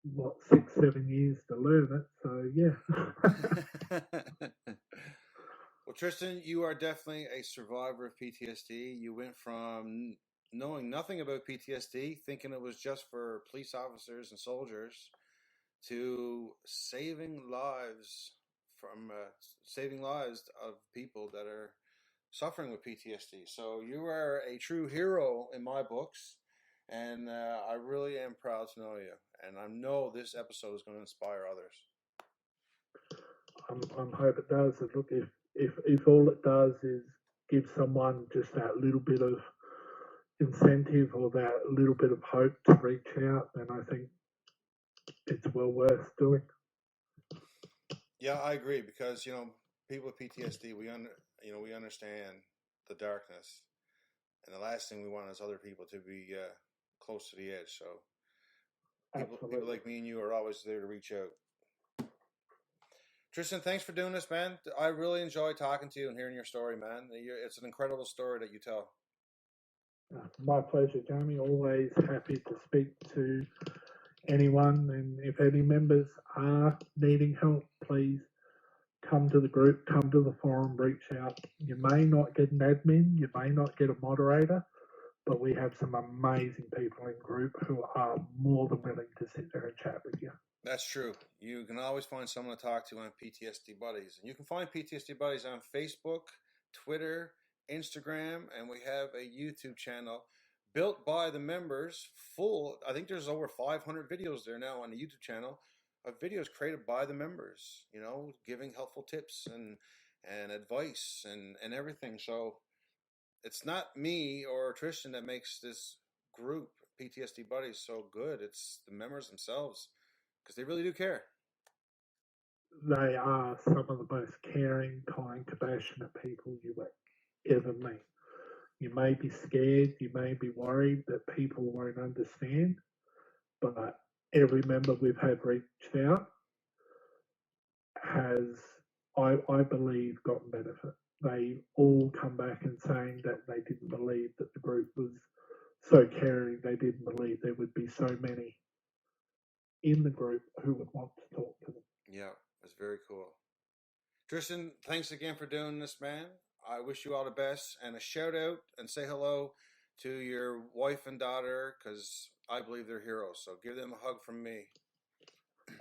6-7 years to learn it, so yeah. Well, Triston, you are definitely a survivor of PTSD. You went from knowing nothing about PTSD, thinking it was just for police officers and soldiers, to saving lives of people that are suffering with PTSD. So you are a true hero in my books, and I really am proud to know you. And I know this episode is going to inspire others. I hope it does. And look, if all it does is give someone just that little bit of incentive or that little bit of hope to reach out, then I think it's well worth doing. Yeah, I agree, because people with PTSD, we understand the darkness, and the last thing we want is other people to be close to the edge. So people like me and you are always there to reach out. Triston, thanks for doing this, man. I really enjoy talking to you and hearing your story, man. It's an incredible story that you tell. My pleasure, Jamie. Always happy to speak to anyone, and if any members are needing help, please come to the group, come to the forum, reach out. You may not get an admin, you may not get a moderator, but we have some amazing people in group who are more than willing to sit there and chat with you. That's true. You can always find someone to talk to on PTSD Buddies. And you can find PTSD Buddies on Facebook, Twitter, Instagram, and we have a YouTube channel built by the members, I think there's over 500 videos there now on the YouTube channel of videos created by the members, giving helpful tips and advice and everything. So it's not me or Triston that makes this group, PTSD Buddies, so good. It's the members themselves, because they really do care. They are some of the most caring, kind, compassionate people you will ever meet. You may be scared, you may be worried that people won't understand, but every member we've had reached out has, I believe, gotten benefit. They all come back and saying that they didn't believe that the group was so caring. They didn't believe there would be so many in the group who would want to talk to them. Yeah, it's very cool. Triston, thanks again for doing this, man. I wish you all the best, and a shout out and say hello to your wife and daughter, because I believe they're heroes. So give them a hug from me.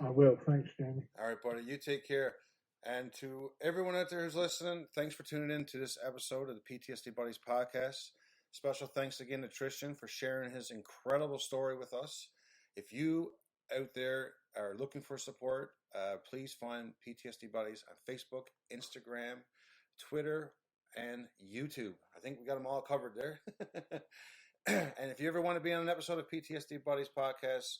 I will. Thanks, Jamie. All right, buddy. You take care. And to everyone out there who's listening, thanks for tuning in to this episode of the PTSD Buddies podcast. Special thanks again to Triston for sharing his incredible story with us. If you out there are looking for support, please find PTSD Buddies on Facebook, Instagram, Twitter, and YouTube. I think we got them all covered there. And if you ever want to be on an episode of PTSD Buddies podcast,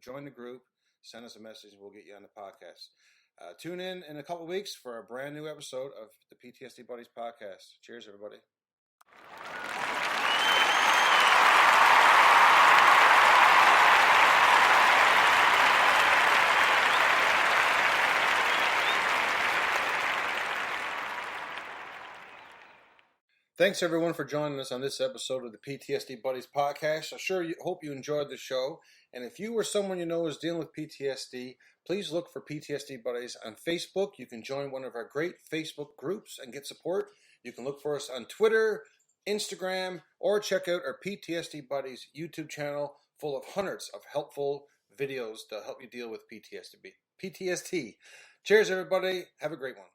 join the group, send us a message, and we'll get you on the podcast. Tune in a couple of weeks for a brand new episode of the PTSD Buddies podcast. Cheers, everybody. Thanks everyone for joining us on this episode of the PTSD Buddies podcast. Hope you enjoyed the show. And if you or someone you know is dealing with PTSD, please look for PTSD Buddies on Facebook. You can join one of our great Facebook groups and get support. You can look for us on Twitter, Instagram, or check out our PTSD Buddies YouTube channel full of hundreds of helpful videos to help you deal with PTSD. Cheers everybody. Have a great one.